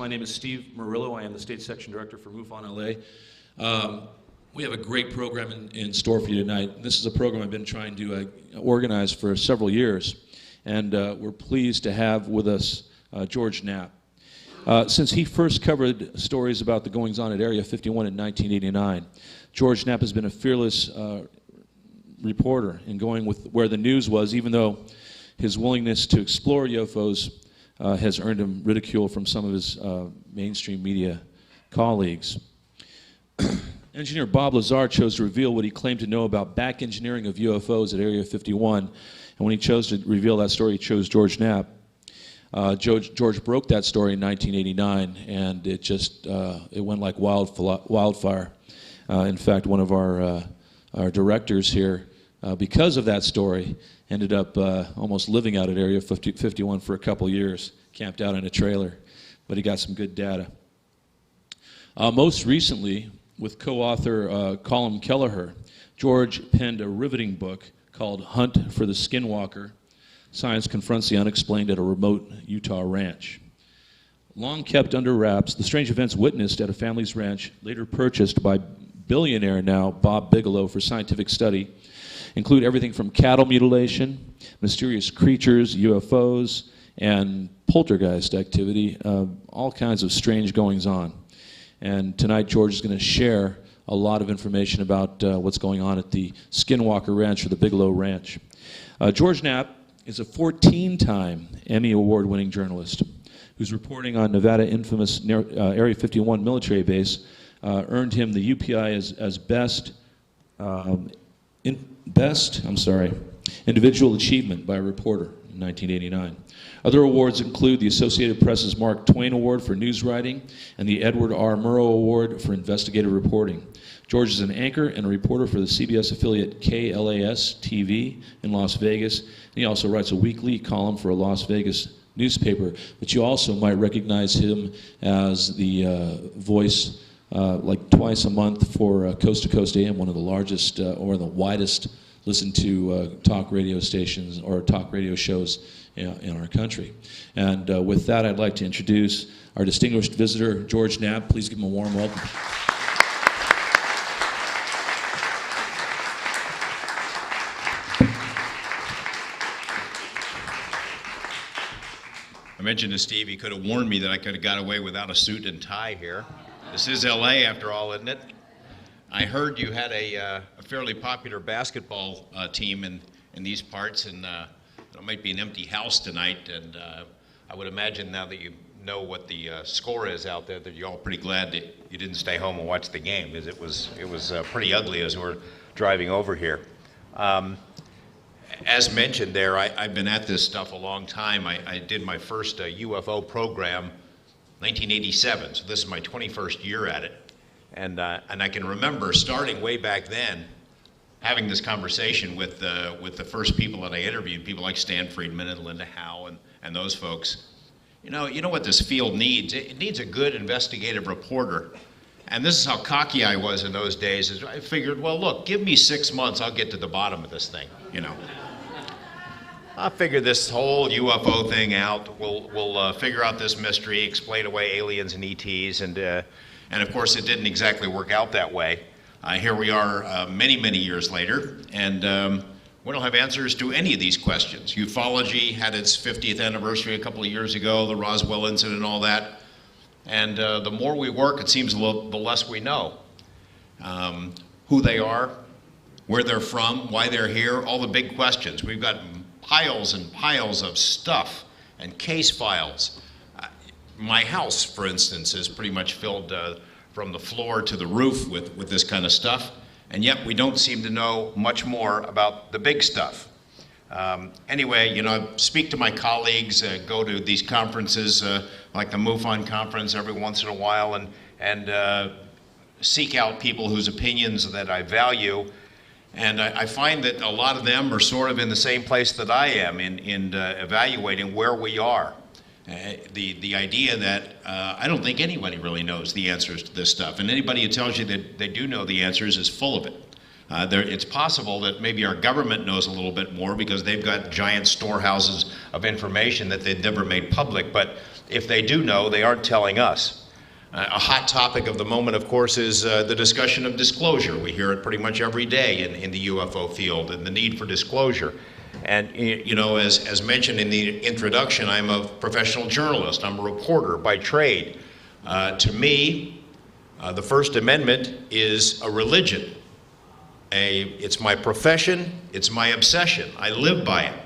My name is Steve Murillo. I am the State Section Director for MUFON LA. We have a great program in store for you tonight. This is a program I've been trying to organize for several years, and we're pleased to have with us George Knapp. Since he first covered stories about the goings-on at Area 51 in 1989, George Knapp has been a fearless reporter in going with where the news was, even though his willingness to explore UFOs has earned him ridicule from some of his mainstream media colleagues. Engineer Bob Lazar chose to reveal what he claimed to know about back engineering of UFOs at Area 51, and when he chose to reveal that story, he chose George Knapp. George broke that story in 1989, and it just it went like wildfire. In fact, one of our directors here, because of that story, ended up almost living out at Area 51 for a couple years, camped out in a trailer, but he got some good data. Most recently, with co-author Colin Kelleher, George penned a riveting book called Hunt for the Skinwalker: Science Confronts the Unexplained at a Remote Utah Ranch. Long kept under wraps, the strange events witnessed at a family's ranch, later purchased by billionaire now Bob Bigelow for scientific study, include everything from cattle mutilation, mysterious creatures, UFOs, and poltergeist activity, all kinds of strange goings-on. And tonight George is going to share a lot of information about what's going on at the Skinwalker Ranch, or the Bigelow Ranch. George Knapp is a 14-time Emmy Award-winning journalist whose reporting on Nevada infamous Area 51 military base earned him the UPI as best individual achievement by a reporter in 1989. Other awards include the Associated Press's Mark Twain Award for news writing and the Edward R. Murrow Award for investigative reporting. George is an anchor and a reporter for the CBS affiliate KLAS-TV in Las Vegas, and he also writes a weekly column for a Las Vegas newspaper. But you also might recognize him as the voice like twice a month for Coast to Coast AM, one of the largest or the widest listened to talk radio stations or talk radio shows in our country. And with that, I'd like to introduce our distinguished visitor, George Knapp. Please give him a warm welcome. I mentioned to Steve he could have warned me that I could have got away without a suit and tie here. This is LA after all, isn't it? I heard you had a fairly popular basketball team in these parts, and it might be an empty house tonight, and I would imagine now that you know what the score is out there that you're all pretty glad that you didn't stay home and watch the game, because it was pretty ugly as we were driving over here. As mentioned there, I've been at this stuff a long time. I did my first UFO program 1987, so this is my 21st year at it. And I can remember starting way back then, having this conversation with the first people that I interviewed, people like Stan Friedman and Linda Howe and those folks. You know what this field needs? It needs a good investigative reporter. And this is how cocky I was in those days. Is I figured, well, look, give me 6 months, I'll get to the bottom of this thing, you know. I'll figure this whole UFO thing out. We'll figure out this mystery, explain away aliens and ETs, and of course it didn't exactly work out that way. Here we are many, many years later, and we don't have answers to any of these questions. Ufology had its 50th anniversary a couple of years ago, the Roswell incident and all that, and the more we work, it seems the less we know. Who they are, where they're from, why they're here, all the big questions. We've got piles and piles of stuff and case files. My house, for instance, is pretty much filled from the floor to the roof with this kind of stuff, and yet we don't seem to know much more about the big stuff. Anyway, you know, I speak to my colleagues, go to these conferences like the MUFON conference every once in a while, and seek out people whose opinions that I value. And I find that a lot of them are sort of in the same place that I am in evaluating where we are. The idea that I don't think anybody really knows the answers to this stuff, and anybody who tells you that they do know the answers is full of it. It's possible that maybe our government knows a little bit more because they've got giant storehouses of information that they've never made public, but if they do know, they aren't telling us. A hot topic of the moment, of course, is the discussion of disclosure. We hear it pretty much every day in the UFO field, and the need for disclosure. And, you know, as mentioned in the introduction, I'm a professional journalist. I'm a reporter by trade. To me, the First Amendment is a religion. It's my profession, it's my obsession. I live by it.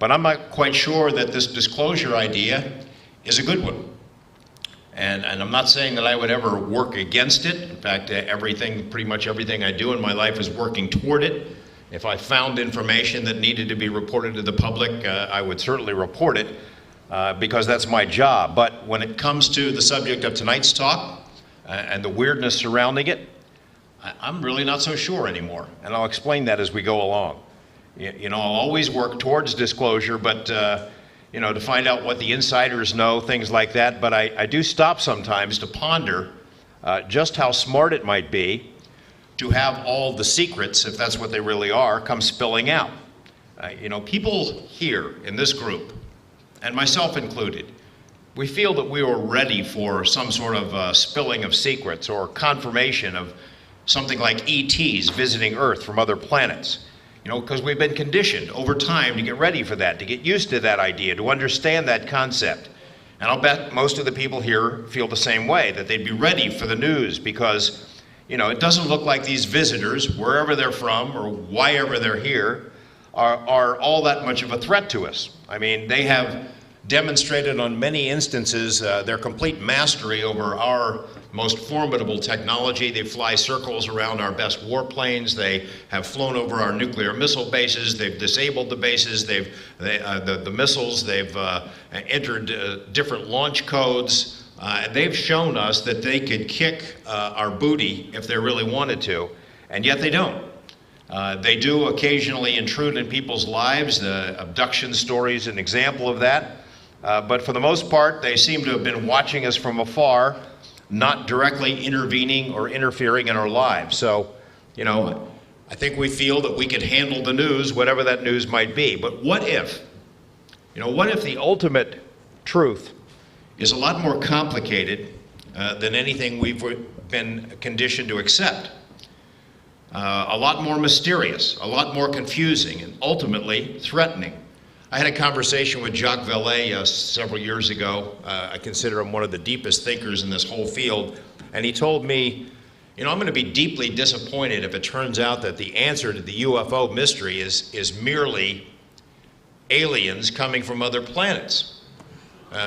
But I'm not quite sure that this disclosure idea is a good one. And I'm not saying that I would ever work against it. In fact, pretty much everything I do in my life is working toward it. If I found information that needed to be reported to the public, I would certainly report it because that's my job. But when it comes to the subject of tonight's talk and the weirdness surrounding it, I'm really not so sure anymore. And I'll explain that as we go along. You know, I'll always work towards disclosure, but you know, to find out what the insiders know, things like that. But I do stop sometimes to ponder just how smart it might be to have all the secrets, if that's what they really are, come spilling out. You know, people here in this group, and myself included, we feel that we were ready for some sort of spilling of secrets or confirmation of something like ETs visiting Earth from other planets. You know, because we've been conditioned over time to get ready for that, to get used to that idea, to understand that concept. And I'll bet most of the people here feel the same way, that they'd be ready for the news because, you know, it doesn't look like these visitors, wherever they're from or why ever they're here, are all that much of a threat to us. I mean, they have demonstrated on many instances their complete mastery over our most formidable technology. They fly circles around our best warplanes. They have flown over our nuclear missile bases. They've disabled the bases. The missiles. They've entered different launch codes. They've shown us that they could kick our booty if they really wanted to, and yet they don't. They do occasionally intrude in people's lives. The abduction story is an example of that. But for the most part, they seem to have been watching us from afar, not directly intervening or interfering in our lives. So, you know, I think we feel that we could handle the news, whatever that news might be. But what if? You know, what if the ultimate truth is a lot more complicated than anything we've been conditioned to accept? A lot more mysterious, a lot more confusing, and ultimately threatening. I had a conversation with Jacques Vallée several years ago. I consider him one of the deepest thinkers in this whole field. And he told me, you know, I'm going to be deeply disappointed if it turns out that the answer to the UFO mystery is merely aliens coming from other planets.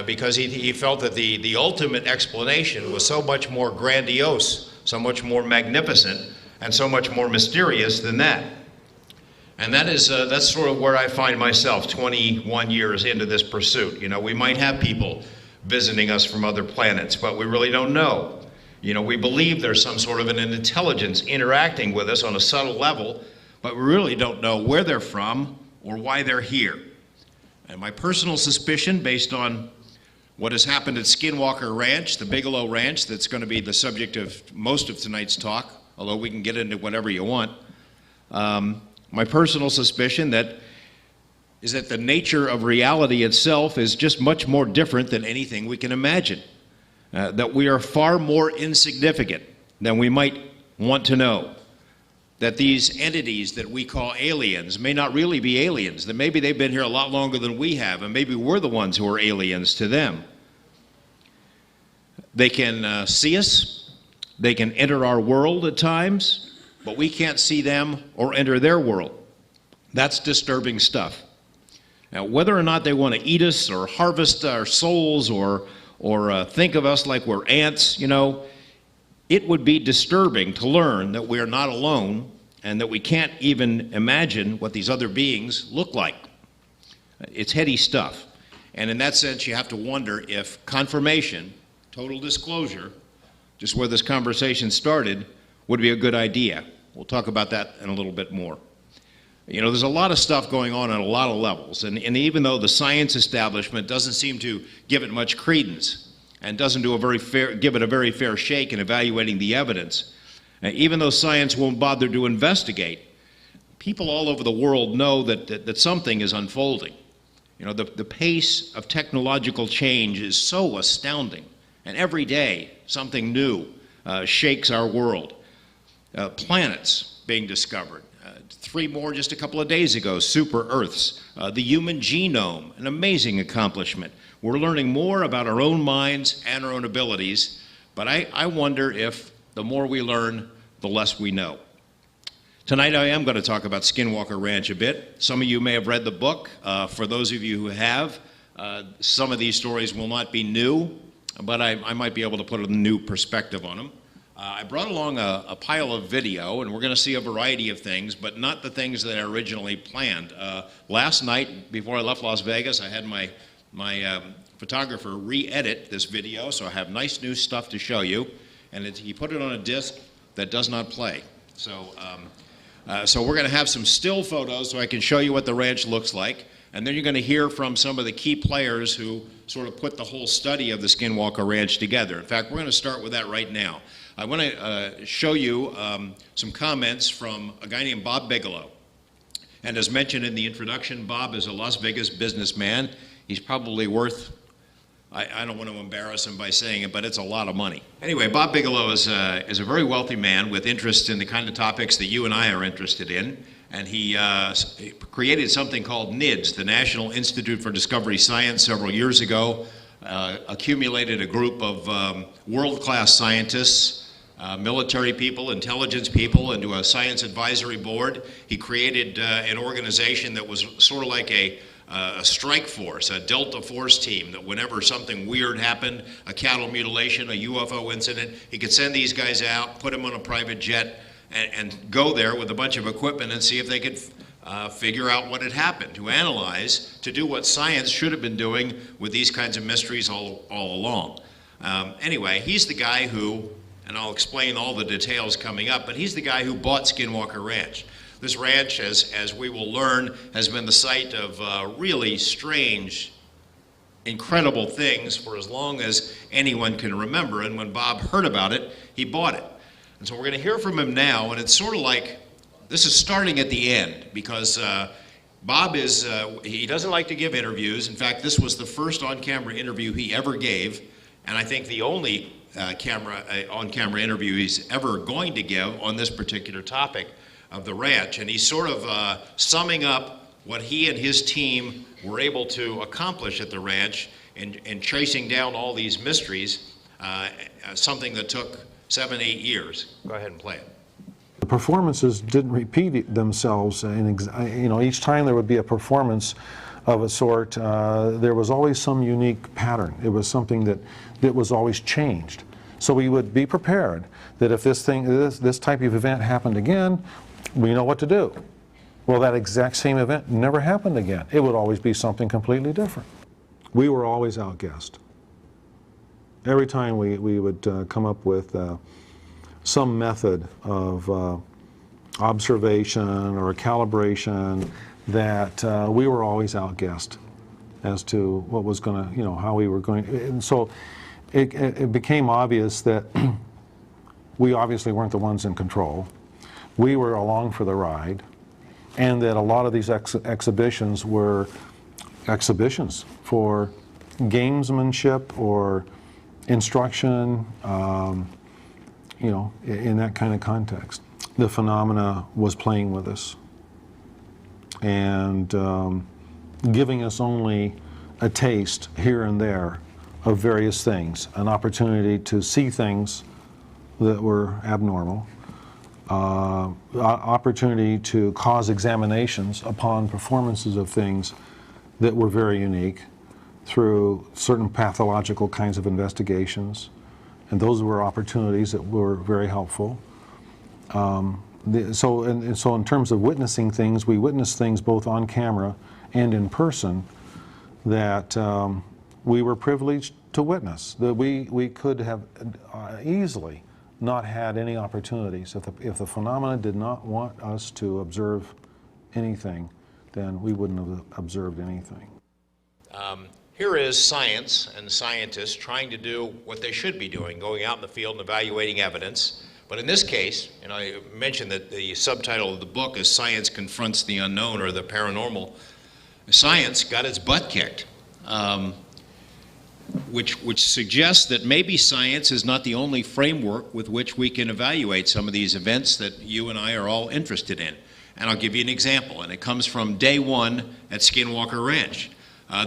Because he felt that the ultimate explanation was so much more grandiose, so much more magnificent, and so much more mysterious than that. And that's sort of where I find myself 21 years into this pursuit. You know, we might have people visiting us from other planets, but we really don't know. You know, we believe there's some sort of an intelligence interacting with us on a subtle level, but we really don't know where they're from or why they're here. And my personal suspicion, based on what has happened at Skinwalker Ranch, the Bigelow Ranch, that's going to be the subject of most of tonight's talk, although we can get into whatever you want, my personal suspicion is that the nature of reality itself is just much more different than anything we can imagine. That we are far more insignificant than we might want to know. That these entities that we call aliens may not really be aliens. That maybe they've been here a lot longer than we have, and maybe we're the ones who are aliens to them. They can see us. They can enter our world at times. But we can't see them or enter their world. That's disturbing stuff. Now, whether or not they want to eat us or harvest our souls or think of us like we're ants, you know, it would be disturbing to learn that we're not alone and that we can't even imagine what these other beings look like. It's heady stuff. And in that sense, you have to wonder if confirmation, total disclosure, just where this conversation started, would be a good idea. We'll talk about that in a little bit more. You know, there's a lot of stuff going on a lot of levels, and even though the science establishment doesn't seem to give it much credence and doesn't do give it a very fair shake in evaluating the evidence, even though science won't bother to investigate, people all over the world know that something is unfolding. You know, the pace of technological change is so astounding, and every day something new shakes our world. Planets being discovered. 3 more just a couple of days ago, super Earths. The human genome, an amazing accomplishment. We're learning more about our own minds and our own abilities, but I wonder if the more we learn, the less we know. Tonight I am going to talk about Skinwalker Ranch a bit. Some of you may have read the book. For those of you who have, some of these stories will not be new, but I might be able to put a new perspective on them. I brought along a pile of video, and we're going to see a variety of things, but not the things that I originally planned. Last night, before I left Las Vegas, I had my photographer re-edit this video, so I have nice new stuff to show you, and he put it on a disc that does not play. So we're going to have some still photos so I can show you what the ranch looks like, and then you're going to hear from some of the key players who sort of put the whole study of the Skinwalker Ranch together. In fact, we're going to start with that right now. I want to show you some comments from a guy named Bob Bigelow. And as mentioned in the introduction, Bob is a Las Vegas businessman. He's probably worth, I don't want to embarrass him by saying it, but it's a lot of money. Anyway, Bob Bigelow is a very wealthy man with interests in the kind of topics that you and I are interested in. And he created something called NIDS, the National Institute for Discovery Science, several years ago. Accumulated a group of world-class scientists, military people, intelligence people, into a science advisory board. He created an organization that was sort of like a strike force, a Delta Force team, that whenever something weird happened, a cattle mutilation, a UFO incident, he could send these guys out, put them on a private jet, and go there with a bunch of equipment and see if they could figure out what had happened, to analyze, to do what science should have been doing with these kinds of mysteries all along. Anyway, he's the guy who, and I'll explain all the details coming up, but he's the guy who bought Skinwalker Ranch. This ranch, as we will learn, has been the site of really strange, incredible things for as long as anyone can remember, and when Bob heard about it, he bought it. And so we're going to hear from him now, and it's sort of like, this is starting at the end, because Bob he doesn't like to give interviews. In fact, this was the first on-camera interview he ever gave, and I think the only on-camera interview he's ever going to give on this particular topic of the ranch. And he's sort of summing up what he and his team were able to accomplish at the ranch in chasing down all these mysteries, something that took 7-8 years. Go ahead and play it. The performances didn't repeat themselves. Each time there would be a performance of a sort, there was always some unique pattern. It was something that was always changed. So we would be prepared that if this type of event happened again, we know what to do. Well, that exact same event never happened again. It would always be something completely different. We were always outguessed. Every time we would come up with some method of observation or a calibration, that we were always outguessed as to what was going to, how we were going. And so it became obvious that we obviously weren't the ones in control. We were along for the ride, and that a lot of these exhibitions were exhibitions for gamesmanship or instruction, in that kind of context. The phenomena was playing with us and giving us only a taste here and there of various things, an opportunity to see things that were abnormal, opportunity to cause examinations upon performances of things that were very unique through certain pathological kinds of investigations, and those were opportunities that were very helpful. So in terms of witnessing things, we witnessed things both on camera and in person that we were privileged to witness, that we could have easily not had any opportunities. If the phenomena did not want us to observe anything, then we wouldn't have observed anything. Here is science and scientists trying to do what they should be doing, going out in the field and evaluating evidence. But in this case, and I mentioned that the subtitle of the book is Science Confronts the Unknown, or the Paranormal. science got its butt kicked, which suggests that maybe science is not the only framework with which we can evaluate some of these events that you and I are all interested in. And I'll give you an example, and it comes from day one at Skinwalker Ranch.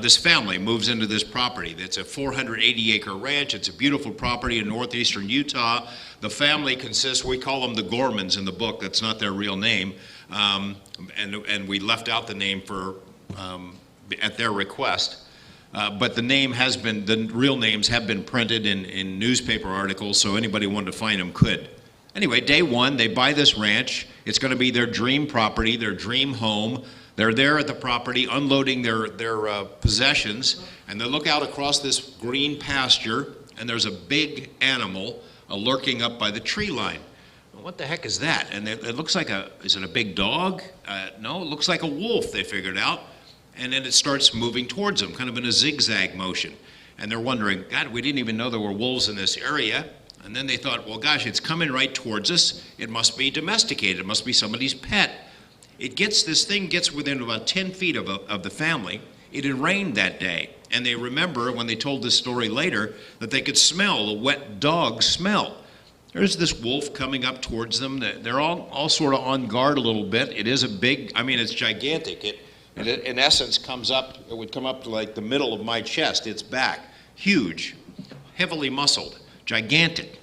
This family moves into this property. It's a 480-acre ranch. It's a beautiful property in northeastern Utah. The family consists, we call them the Gormans in the book. That's not their real name. And we left out the name at their request. But the real names have been printed in newspaper articles, so anybody who wanted to find them could. Anyway, day one, they buy this ranch. It's going to be their dream property, their dream home. They're there at the property unloading their possessions, and they look out across this green pasture, and there's a big animal lurking up by the tree line. Well, what the heck is that? And it looks like is it a big dog? No, it looks like a wolf, they figured out. And then it starts moving towards them, kind of in a zigzag motion. And they're wondering, God, we didn't even know there were wolves in this area. And then they thought, well, gosh, it's coming right towards us. It must be domesticated. It must be somebody's pet. This thing gets within about 10 feet of the family. It had rained that day. And they remember, when they told this story later, that they could smell the wet dog smell. There's this wolf coming up towards them. They're all sort of on guard a little bit. It is it's gigantic. It in essence it would come up to like the middle of my chest, its back. Huge, heavily muscled, gigantic,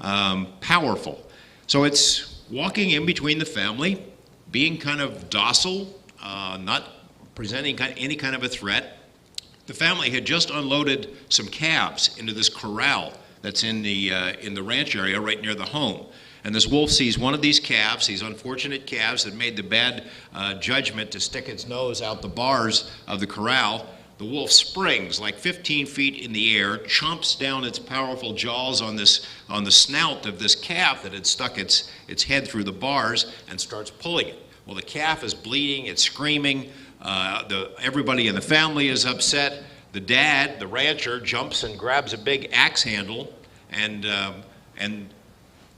powerful. So it's walking in between the family, being kind of docile, not presenting any kind of a threat. The family had just unloaded some calves into this corral that's in the ranch area right near the home. And this wolf sees one of these calves, these unfortunate calves that made the bad judgment to stick its nose out the bars of the corral. The wolf springs like 15 feet in the air, chomps down its powerful jaws on the snout of this calf that had stuck its head through the bars, and starts pulling it. Well, the calf is bleeding, it's screaming, everybody in the family is upset. The dad, the rancher, jumps and grabs a big axe handle and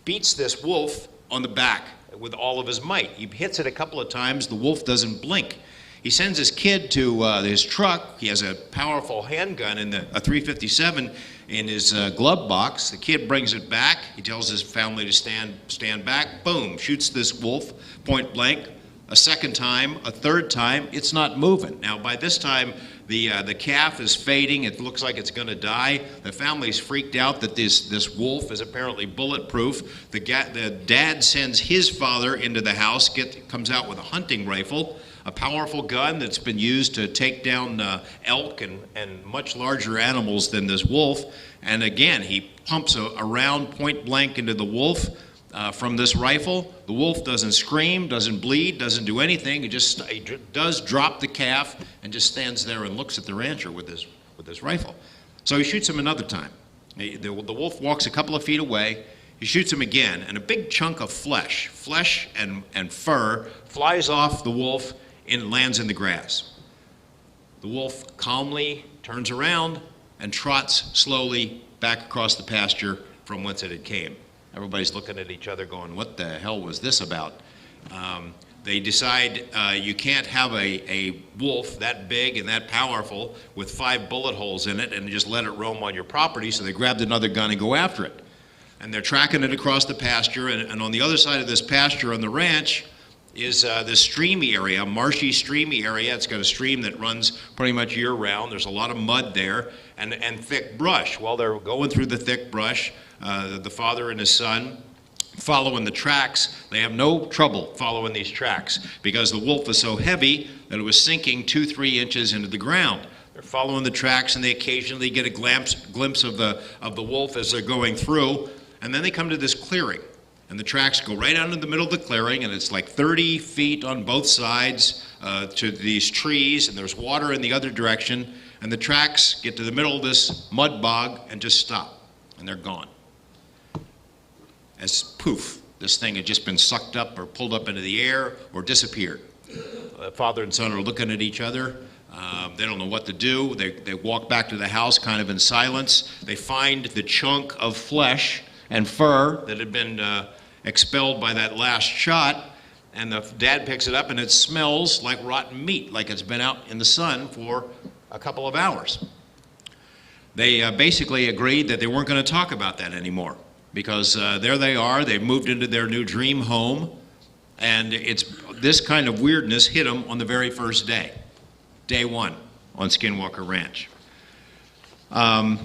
beats this wolf on the back with all of his might. He hits it a couple of times, the wolf doesn't blink. He sends his kid to his truck. He has a powerful handgun a .357 in his glove box. The kid brings it back. He tells his family to stand back. Boom, shoots this wolf point blank. A second time, a third time, it's not moving. Now, by this time, the calf is fading. It looks like it's going to die. The family's freaked out that this wolf is apparently bulletproof. The dad sends his father into the house, comes out with a hunting rifle, a powerful gun that's been used to take down elk and much larger animals than this wolf. And again, he pumps a round point blank into the wolf. From this rifle. The wolf doesn't scream, doesn't bleed, doesn't do anything. He does drop the calf and just stands there and looks at the rancher with his rifle. So he shoots him another time. The wolf walks a couple of feet away. He shoots him again, and a big chunk of flesh and fur flies off the wolf and lands in the grass. The wolf calmly turns around and trots slowly back across the pasture from whence it had came. Everybody's looking at each other going, what the hell was this about? They decide you can't have a wolf that big and that powerful with 5 bullet holes in it and just let it roam on your property, so they grabbed another gun and go after it. And they're tracking it across the pasture, and on the other side of this pasture on the ranch is this streamy area, marshy, streamy area. It's got a stream that runs pretty much year-round. There's a lot of mud there and thick brush. While they're going through the thick brush, the father and his son following the tracks. They have no trouble following these tracks because the wolf is so heavy that it was sinking 2-3 inches into the ground. They're following the tracks, and they occasionally get a glimpse of the wolf as they're going through. And then they come to this clearing, and the tracks go right out in the middle of the clearing, and it's like 30 feet on both sides to these trees, and there's water in the other direction. And the tracks get to the middle of this mud bog and just stop, and they're gone. As poof, this thing had just been sucked up or pulled up into the air or disappeared. Father and son are looking at each other. They don't know what to do. They walk back to the house kind of in silence. They find the chunk of flesh and fur that had been expelled by that last shot, and the dad picks it up, and it smells like rotten meat, like it's been out in the sun for a couple of hours. They basically agreed that they weren't going to talk about that anymore, because there they are, they've moved into their new dream home, and this kind of weirdness hit them on the very first day, day one on Skinwalker Ranch. I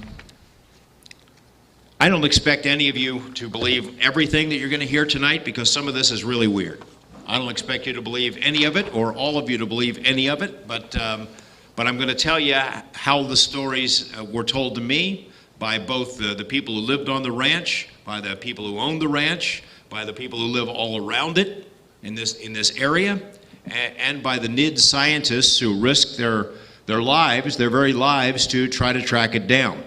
don't expect any of you to believe everything that you're going to hear tonight, because some of this is really weird. I don't expect you to believe any of it, or all of you to believe any of it, but I'm going to tell you how the stories were told to me by both the people who lived on the ranch, by the people who owned the ranch, by the people who live all around it in this area, and by the NIDS scientists who risked their lives, their very lives, to try to track it down.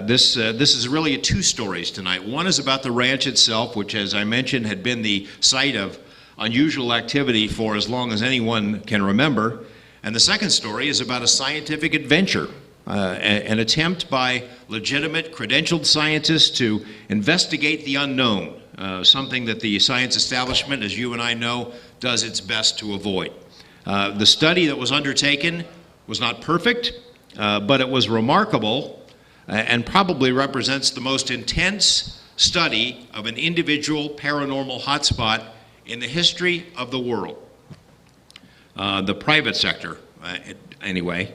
This is really two stories tonight. One is about the ranch itself, which, as I mentioned, had been the site of unusual activity for as long as anyone can remember. And the second story is about a scientific adventure, an attempt by legitimate, credentialed scientists to investigate the unknown, something that the science establishment, as you and I know, does its best to avoid. The study that was undertaken was not perfect, but it was remarkable, and probably represents the most intense study of an individual paranormal hotspot in the history of the world. The private sector, anyway.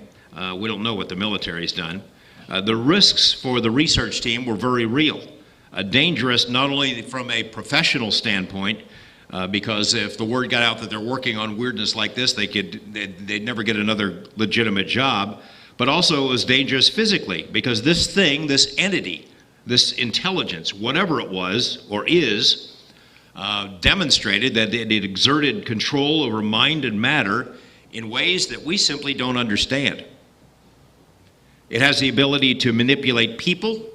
We don't know what the military's done. The risks for the research team were very real. Dangerous not only from a professional standpoint, because if the word got out that they're working on weirdness like this, they'd never get another legitimate job, but also it was dangerous physically, because this thing, this entity, this intelligence, whatever it was or is, demonstrated that it exerted control over mind and matter in ways that we simply don't understand. It has the ability to manipulate people,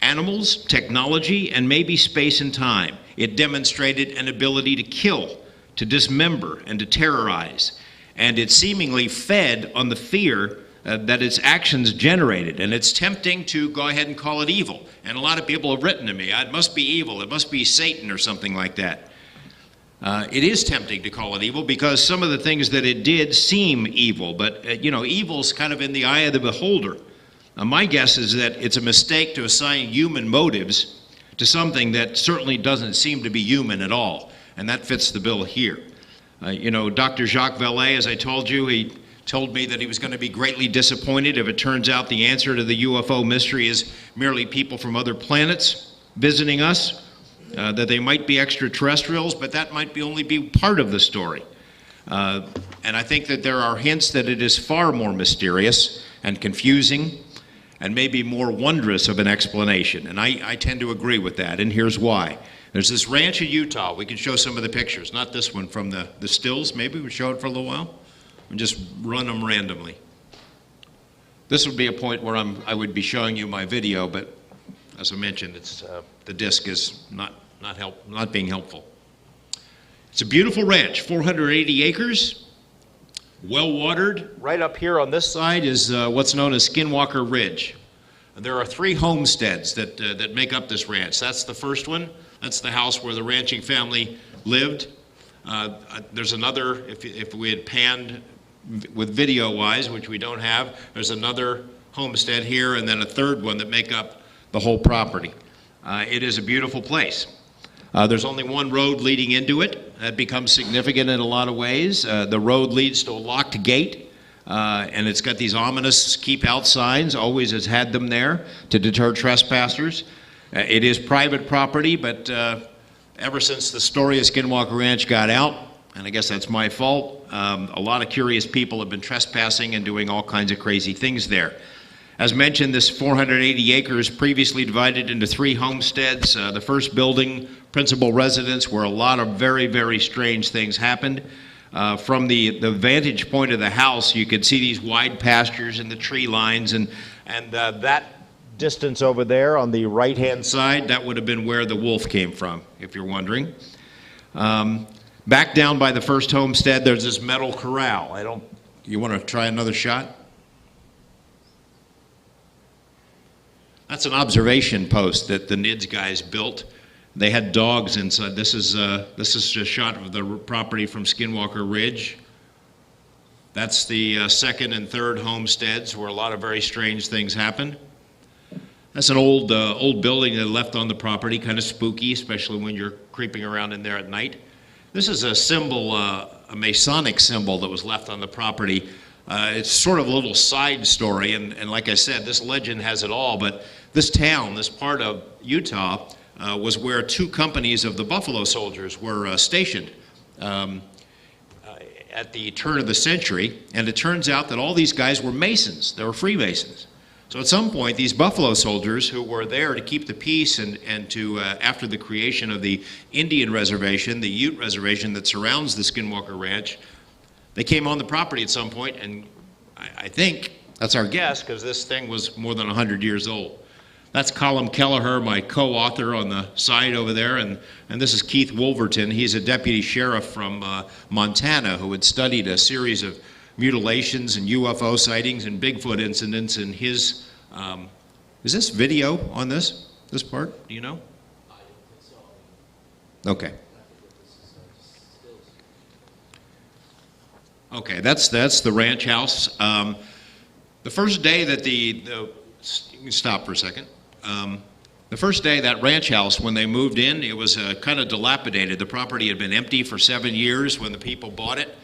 animals, technology, and maybe space and time. It demonstrated an ability to kill, to dismember, and to terrorize. And it seemingly fed on the fear that its actions generated. And it's tempting to go ahead and call it evil. And a lot of people have written to me, it must be evil, it must be Satan or something like that. It is tempting to call it evil, because some of the things that it did seem evil, but evil's kind of in the eye of the beholder. My guess is that it's a mistake to assign human motives to something that certainly doesn't seem to be human at all, and that fits the bill here. Dr. Jacques Vallée, as I told you, he told me that he was going to be greatly disappointed if it turns out the answer to the UFO mystery is merely people from other planets visiting us, that they might be extraterrestrials, but that might only be part of the story. And I think that there are hints that it is far more mysterious and confusing and maybe more wondrous of an explanation. And I tend to agree with that, and here's why. There's this ranch in Utah. We can show some of the pictures, not this one from the stills. Maybe we show it for a little while and just run them randomly. This would be a point where I would be showing you my video, but as I mentioned, the disc is not being helpful. It's a beautiful ranch, 480 acres, well watered. Right up here on this side is what's known as Skinwalker Ridge. There are 3 homesteads that make up this ranch. That's the first one. That's the house where the ranching family lived. There's another, if we had panned with video-wise, which we don't have, there's another homestead here, and then a third one that make up the whole property. It is a beautiful place. There's only one road leading into it. That becomes significant in a lot of ways. The road leads to a locked gate, and it's got these ominous keep out signs, always has had them there to deter trespassers. It is private property, but ever since the story of Skinwalker Ranch got out, and I guess that's my fault, a lot of curious people have been trespassing and doing all kinds of crazy things there. As mentioned, this 480 acres previously divided into 3 homesteads. The first building, principal residence, where a lot of very, very strange things happened. From the vantage point of the house, you could see these wide pastures and the tree lines, and that distance over there on the right-hand side, that would have been where the wolf came from, if you're wondering. Back down by the first homestead, there's this metal corral. You want to try another shot? That's an observation post that the NIDS guys built. They had dogs inside. This is a shot of the property from Skinwalker Ridge. That's the second and third homesteads where a lot of very strange things happened. That's an old building they left on the property, kind of spooky, especially when you're creeping around in there at night. This is a symbol, a Masonic symbol that was left on the property. It's sort of a little side story, and like I said, this legend has it all, but this town, this part of Utah, was where two companies of the Buffalo Soldiers were stationed at the turn of the century, and it turns out that all these guys were Masons. They were Freemasons. So at some point, these Buffalo Soldiers who were there to keep the peace and to, after the creation of the Indian reservation, the Ute reservation that surrounds the Skinwalker Ranch, they came on the property at some point, and I think, that's our guess, because this thing was more than 100 years old. That's Colin Kelleher, my co-author on the side over there, and this is Keith Wolverton. He's a deputy sheriff from Montana who had studied a series of mutilations and UFO sightings and Bigfoot incidents in his, is this video on this part, do you know? I don't think so. Okay. Okay, that's the ranch house. The first day that you can stop for a second. The first day that ranch house, when they moved in, it was kind of dilapidated. The property had been empty for 7 years when the people bought it.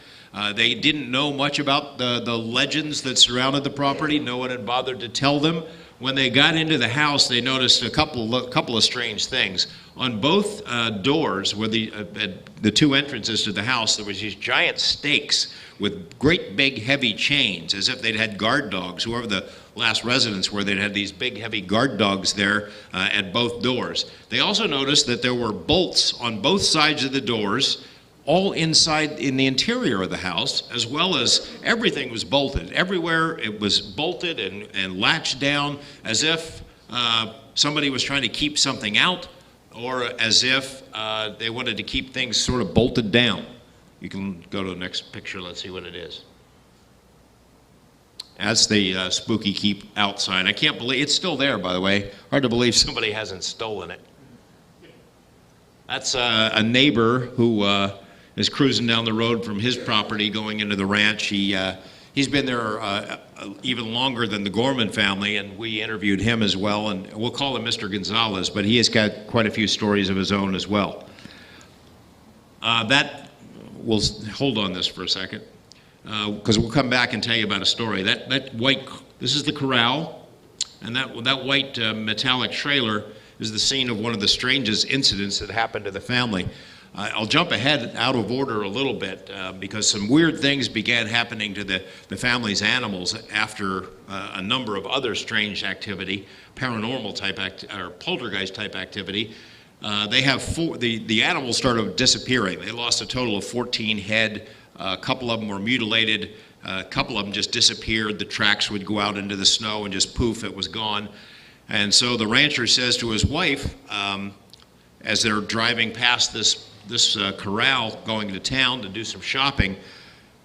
They didn't know much about the legends that surrounded the property. No one had bothered to tell them. When they got into the house, they noticed a couple of strange things. On both doors, where the two entrances to the house, there was these giant stakes with great big heavy chains, as if they'd had guard dogs. Whoever the last residents were, they'd had these big heavy guard dogs there at both doors. They also noticed that there were bolts on both sides of the doors, all inside in the interior of the house, as well as everything was bolted. Everywhere it was bolted and latched down, as if somebody was trying to keep something out, or as if they wanted to keep things sort of bolted down. You can go to the next picture, let's see what it is. That's the spooky keep outside. I can't believe, it's still there, by the way. Hard to believe somebody hasn't stolen it. That's a neighbor who is cruising down the road from his property going into the ranch. He's been there even longer than the Gorman family, and we interviewed him as well, and we'll call him Mr. Gonzalez, but he has got quite a few stories of his own as well. We'll hold on this for a second, because we'll come back and tell you about a story. That white, this is the corral, and that white metallic trailer is the scene of one of the strangest incidents that happened to the family. I'll jump ahead out of order a little bit because some weird things began happening to the family's animals after a number of other strange activity, paranormal type or poltergeist type activity. They have the animals started disappearing. They lost a total of 14 head. A couple of them were mutilated. A couple of them just disappeared. The tracks would go out into the snow and just poof, it was gone. And so the rancher says to his wife, as they're driving past this corral going to town to do some shopping,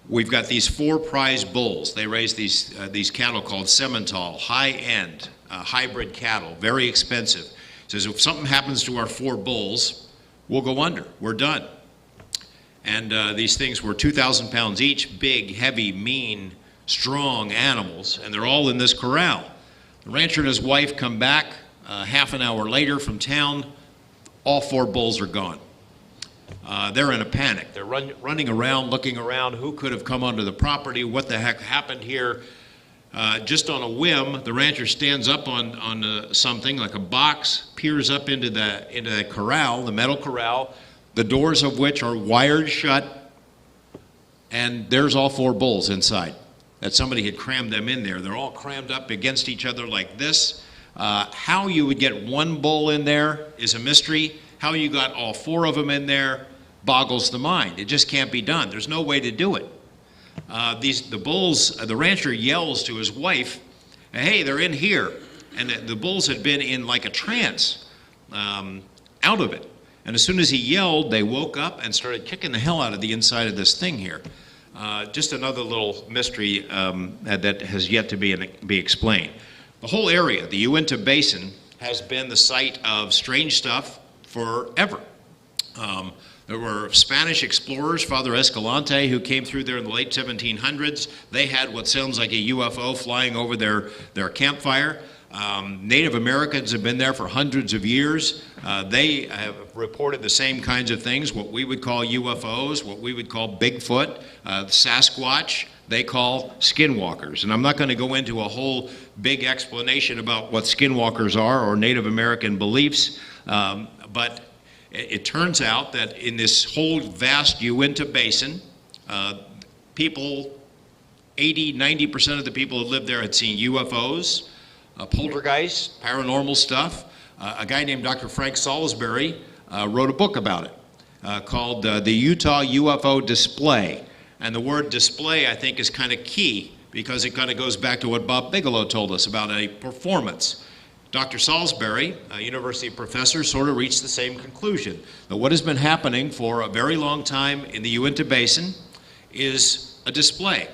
we've got these 4 prize bulls. They raise these cattle called Simmental, high-end, hybrid cattle, very expensive. Says if something happens to our 4 bulls, we'll go under. We're done. And these things were 2,000 pounds each, big, heavy, mean, strong animals, and they're all in this corral. The rancher and his wife come back half an hour later from town. All 4 bulls are gone. They're in a panic. They're running around, looking around. Who could have come onto the property? What the heck happened here? Just on a whim, the rancher stands up on something like a box, peers up into the corral, the metal corral, the doors of which are wired shut, and there's all 4 bulls inside. That somebody had crammed them in there. They're all crammed up against each other like this. How you would get 1 bull in there is a mystery. How you got all 4 of them in there boggles the mind. It just can't be done. There's no way to do it. The bulls, the rancher yells to his wife, hey, they're in here. And the bulls had been in like a trance, out of it. And as soon as he yelled, they woke up and started kicking the hell out of the inside of this thing here. Just another little mystery that has yet to be explained. The whole area, the Uinta Basin, has been the site of strange stuff forever. There were Spanish explorers, Father Escalante, who came through there in the late 1700s. They had what sounds like a UFO flying over their campfire. Native Americans have been there for hundreds of years. They have reported the same kinds of things, what we would call UFOs, what we would call Bigfoot, Sasquatch, they call skinwalkers. And I'm not going to go into a whole big explanation about what skinwalkers are or Native American beliefs, but it turns out that in this whole vast Uinta Basin, people, 80–90% of the people who lived there had seen UFOs, poltergeists, paranormal stuff. A guy named Dr. Frank Salisbury wrote a book about it called The Utah UFO Display. And the word display, I think, is kind of key because it kind of goes back to what Bob Bigelow told us about a performance. Dr. Salisbury, a university professor, sort of reached the same conclusion, that what has been happening for a very long time in the Uinta Basin is a display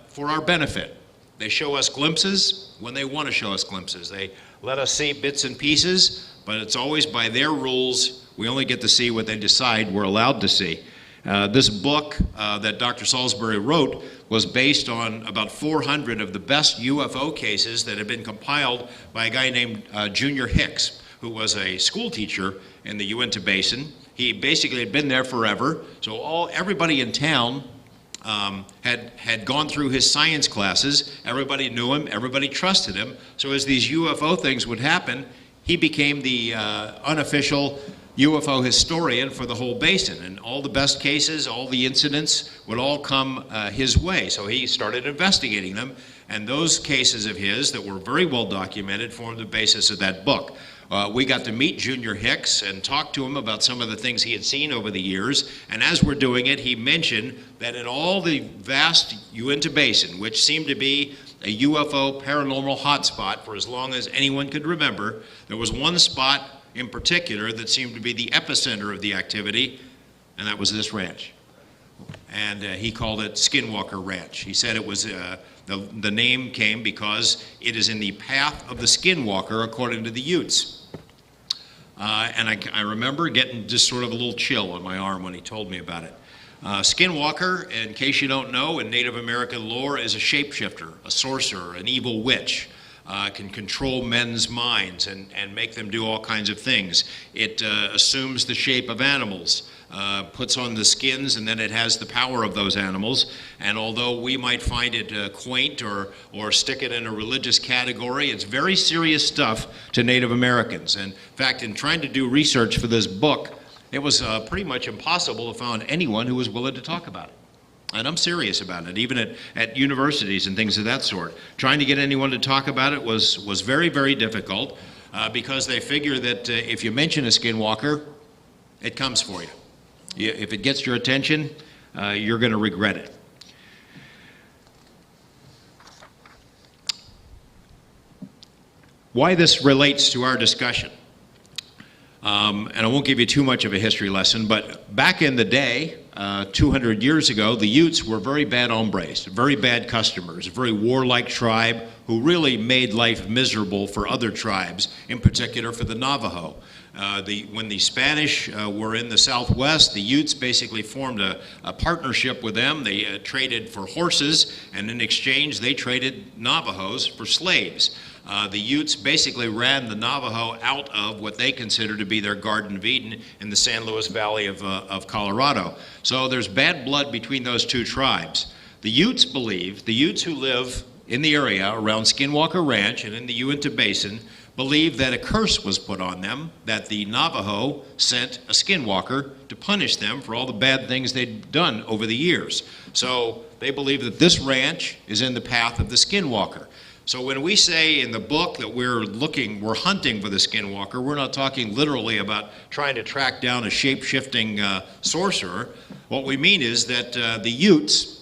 for our benefit. They show us glimpses when they want to show us glimpses. They let us see bits and pieces, but it's always by their rules. We only get to see what they decide we're allowed to see. This book that Dr. Salisbury wrote was based on about 400 of the best UFO cases that had been compiled by a guy named Junior Hicks, who was a school teacher in the Uinta Basin. He basically had been there forever, so everybody in town had gone through his science classes. Everybody knew him, everybody trusted him. So as these UFO things would happen, he became the unofficial UFO historian for the whole basin, and all the best cases, all the incidents would all come his way. So he started investigating them, and those cases of his that were very well documented formed the basis of that book. We got to meet Junior Hicks and talk to him about some of the things he had seen over the years, and as we're doing it, he mentioned that in all the vast Uinta Basin, which seemed to be a UFO paranormal hotspot for as long as anyone could remember, there was one spot in particular that seemed to be the epicenter of the activity, and that was this ranch. And he called it Skinwalker Ranch. He said it was, the name came because it is in the path of the Skinwalker, according to the Utes. And I remember getting just sort of a little chill on my arm when he told me about it. Skinwalker, in case you don't know, in Native American lore, is a shapeshifter, a sorcerer, an evil witch. Can control men's minds and make them do all kinds of things. It assumes the shape of animals, puts on the skins, and then it has the power of those animals. And although we might find it quaint or stick it in a religious category, it's very serious stuff to Native Americans. And in fact, in trying to do research for this book, it was pretty much impossible to find anyone who was willing to talk about it. And I'm serious about it, even at universities and things of that sort. Trying to get anyone to talk about it was very, very difficult because they figure that if you mention a skinwalker, it comes for you. If it gets your attention, you're going to regret it. Why this relates to our discussion. And I won't give you too much of a history lesson, but back in the day, 200 years ago, the Utes were very bad hombres, very bad customers, a very warlike tribe who really made life miserable for other tribes, in particular for the Navajo. When the Spanish were in the Southwest, the Utes basically formed a partnership with them. They traded for horses, and in exchange, they traded Navajos for slaves. The Utes basically ran the Navajo out of what they consider to be their Garden of Eden in the San Luis Valley of Colorado. So there's bad blood between those two tribes. The Utes believe, the Utes who live in the area around Skinwalker Ranch and in the Uinta Basin, believe that a curse was put on them, that the Navajo sent a skinwalker to punish them for all the bad things they'd done over the years. So they believe that this ranch is in the path of the skinwalker. So when we say in the book that we're hunting for the skinwalker, we're not talking literally about trying to track down a shape-shifting sorcerer. What we mean is that the Utes,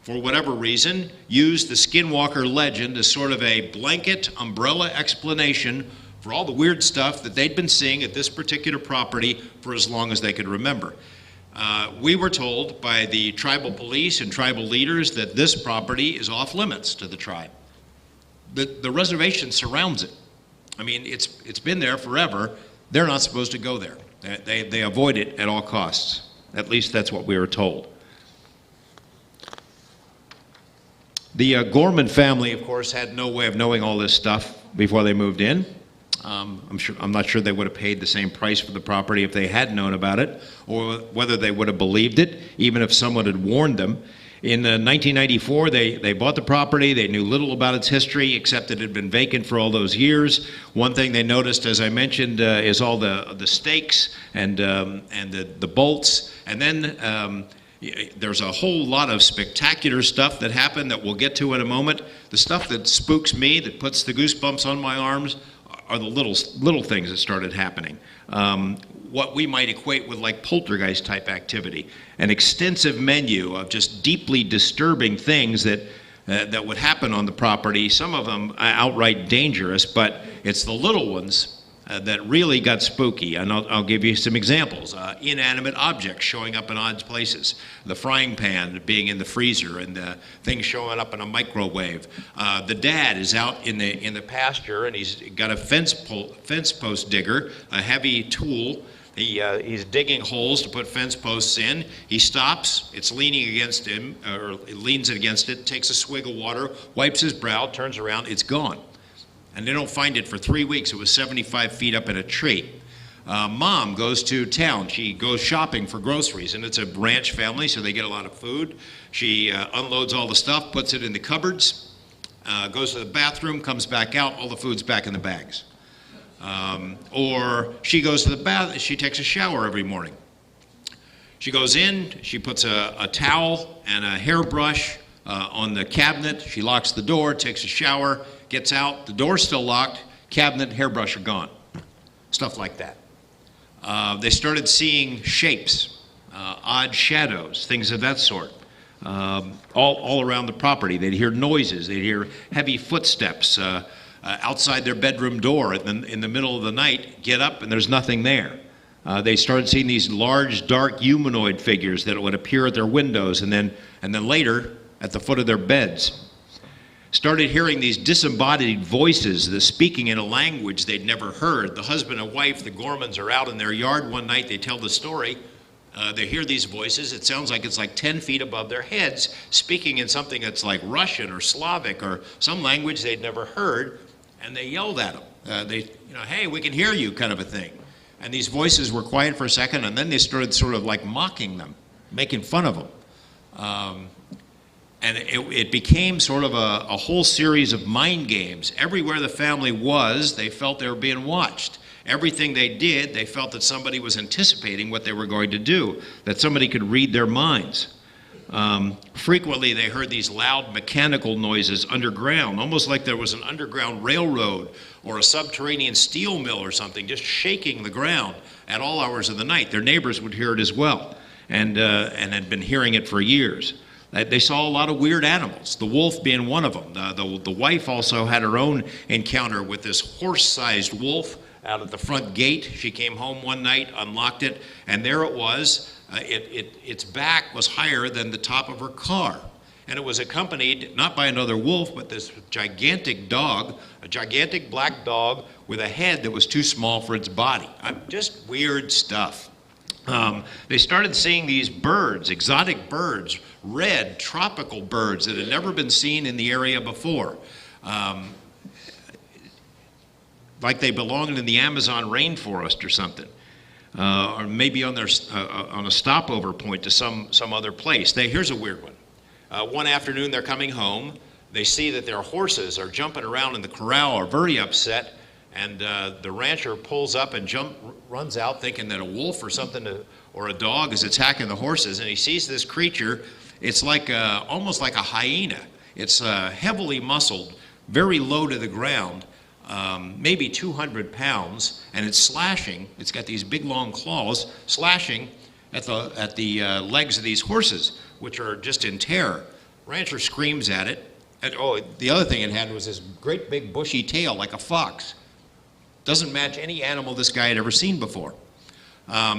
for whatever reason, used the skinwalker legend as sort of a blanket umbrella explanation for all the weird stuff that they'd been seeing at this particular property for as long as they could remember. We were told by the tribal police and tribal leaders that this property is off limits to the tribe. The reservation surrounds it. I mean, it's been there forever. they're not supposed to go there. They avoid it at all costs. At least that's what we were told. The Gorman family, of course, had no way of knowing all this stuff before they moved in. I'm not sure they would have paid the same price for the property if they had known about it, or whether they would have believed it, even if someone had warned them. In 1994, they bought the property. They knew little about its history, except that it had been vacant for all those years. One thing they noticed, as I mentioned, is all the stakes and the bolts. And then there's a whole lot of spectacular stuff that happened that we'll get to in a moment. The stuff that spooks me, that puts the goosebumps on my arms, are the little things that started happening. What we might equate with like poltergeist type activity. An extensive menu of just deeply disturbing things that would happen on the property, some of them outright dangerous, but it's the little ones that really got spooky. And I'll give you some examples. Inanimate objects showing up in odd places. The frying pan being in the freezer, and things showing up in a microwave. The dad is out in the pasture, and he's got a fence post digger, a heavy tool. He's digging holes to put fence posts in. He stops. It's leaning against him, or it leans against it, takes a swig of water, wipes his brow, turns around. It's gone. And they don't find it for 3 weeks. It was 75 feet up in a tree. Mom goes to town. She goes shopping for groceries, and it's a ranch family, so they get a lot of food. She unloads all the stuff, puts it in the cupboards, goes to the bathroom, comes back out, all the food's back in the bags. Or she goes to the bath, she takes a shower every morning. She goes in, she puts a towel and a hairbrush on the cabinet, she locks the door, takes a shower, gets out, the door's still locked, cabinet, hairbrush are gone. Stuff like that. They started seeing shapes, odd shadows, things of that sort, all around the property. They'd hear noises, they'd hear heavy footsteps outside their bedroom door in the middle of the night, get up and there's nothing there. They started seeing these large, dark humanoid figures that would appear at their windows and then later at the foot of their beds. Started hearing these disembodied voices, speaking in a language they'd never heard. The husband and wife, the Gormans, are out in their yard one night. They tell the story. They hear these voices. It sounds like it's like 10 feet above their heads, speaking in something that's like Russian or Slavic or some language they'd never heard. And they yelled at them. Hey, we can hear you, kind of a thing. And these voices were quiet for a second, and then they started sort of like mocking them, making fun of them. And it became sort of a whole series of mind games. Everywhere the family was, they felt they were being watched. Everything they did, they felt that somebody was anticipating what they were going to do, that somebody could read their minds. Frequently, they heard these loud mechanical noises underground, almost like there was an underground railroad or a subterranean steel mill or something, just shaking the ground at all hours of the night. Their neighbors would hear it as well, and had been hearing it for years. They saw a lot of weird animals, the wolf being one of them. The wife also had her own encounter with this horse-sized wolf out at the front gate. She came home one night, unlocked it, and there it was. Its back was higher than the top of her car. And it was accompanied not by another wolf, but this gigantic dog, a gigantic black dog with a head that was too small for its body. Just weird stuff. They started seeing these birds, exotic birds, red tropical birds that had never been seen in the area before. Like they belonged in the Amazon rainforest or something. Or maybe on a stopover point to some other place. Here's a weird one. One afternoon they're coming home. They see that their horses are jumping around in the corral, are very upset, and the rancher pulls up and runs out thinking that a wolf or something or a dog is attacking the horses, and he sees this creature. It's like almost like a hyena. It's heavily muscled, very low to the ground, maybe 200 pounds, and it's slashing. It's got these big long claws slashing at the legs of these horses, which are just in terror. Rancher screams at it. And, the other thing it had was this great big bushy tail like a fox. Doesn't match any animal this guy had ever seen before.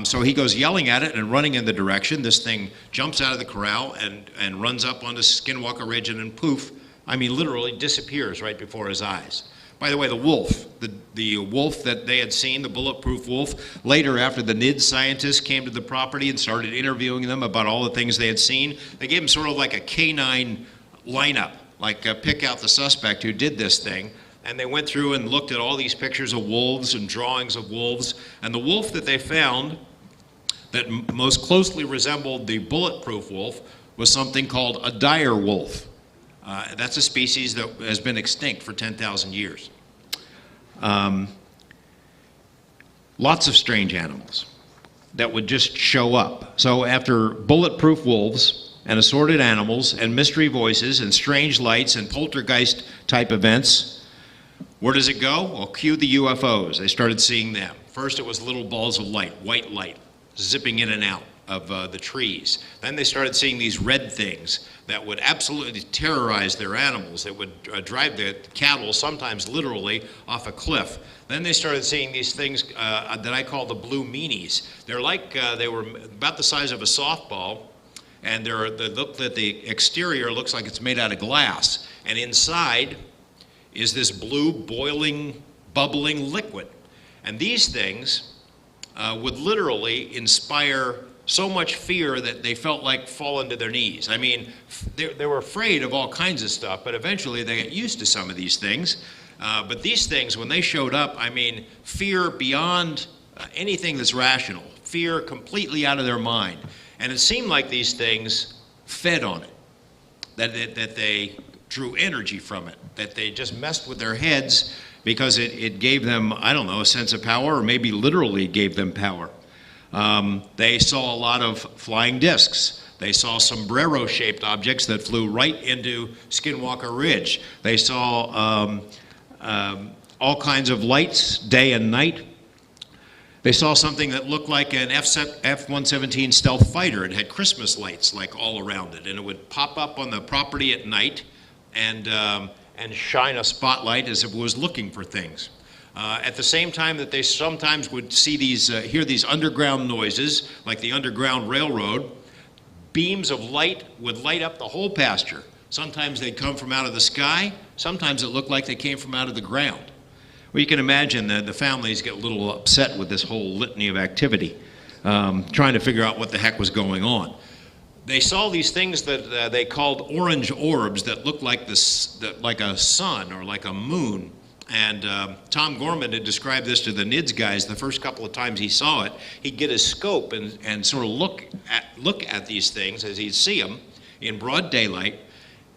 So he goes yelling at it and running in the direction. This thing jumps out of the corral and runs up onto Skinwalker Ridge and then poof, literally disappears right before his eyes. By the way, the wolf, the wolf that they had seen, the bulletproof wolf, later after the NIDS scientists came to the property and started interviewing them about all the things they had seen, they gave them sort of like a canine lineup, like pick out the suspect who did this thing. And they went through and looked at all these pictures of wolves and drawings of wolves. And the wolf that they found that most closely resembled the bulletproof wolf was something called a dire wolf. That's a species that has been extinct for 10,000 years. Lots of strange animals that would just show up. So after bulletproof wolves and assorted animals and mystery voices and strange lights and poltergeist type events, where does it go? Well, cue the UFOs. They started seeing them. First it was little balls of light, white light, zipping in and out of the trees. Then they started seeing these red things that would absolutely terrorize their animals. That would drive the cattle, sometimes literally, off a cliff. Then they started seeing these things that I call the blue meanies. They're like, they were about the size of a softball, and the exterior looks like it's made out of glass. And inside is this blue, boiling, bubbling liquid. And these things would literally inspire so much fear that they felt like falling to their knees. I mean, they were afraid of all kinds of stuff, but eventually they got used to some of these things. But these things, when they showed up, I mean, fear beyond anything that's rational, fear completely out of their mind. And it seemed like these things fed on it, that they drew energy from it, that they just messed with their heads because it gave them, I don't know, a sense of power, or maybe literally gave them power. They saw a lot of flying discs. They saw sombrero-shaped objects that flew right into Skinwalker Ridge. They saw all kinds of lights, day and night. They saw something that looked like an F-117 stealth fighter. It had Christmas lights like all around it, and it would pop up on the property at night and shine a spotlight as if it was looking for things. At the same time that they sometimes would see these, hear these underground noises, like the Underground Railroad, beams of light would light up the whole pasture. Sometimes they'd come from out of the sky. Sometimes it looked like they came from out of the ground. Well, you can imagine that the families get a little upset with this whole litany of activity, trying to figure out what the heck was going on. They saw these things that they called orange orbs that looked like like a sun or like a moon. And Tom Gorman had described this to the NIDS guys the first couple of times he saw it. He'd get his scope and sort of look at these things as he'd see them in broad daylight.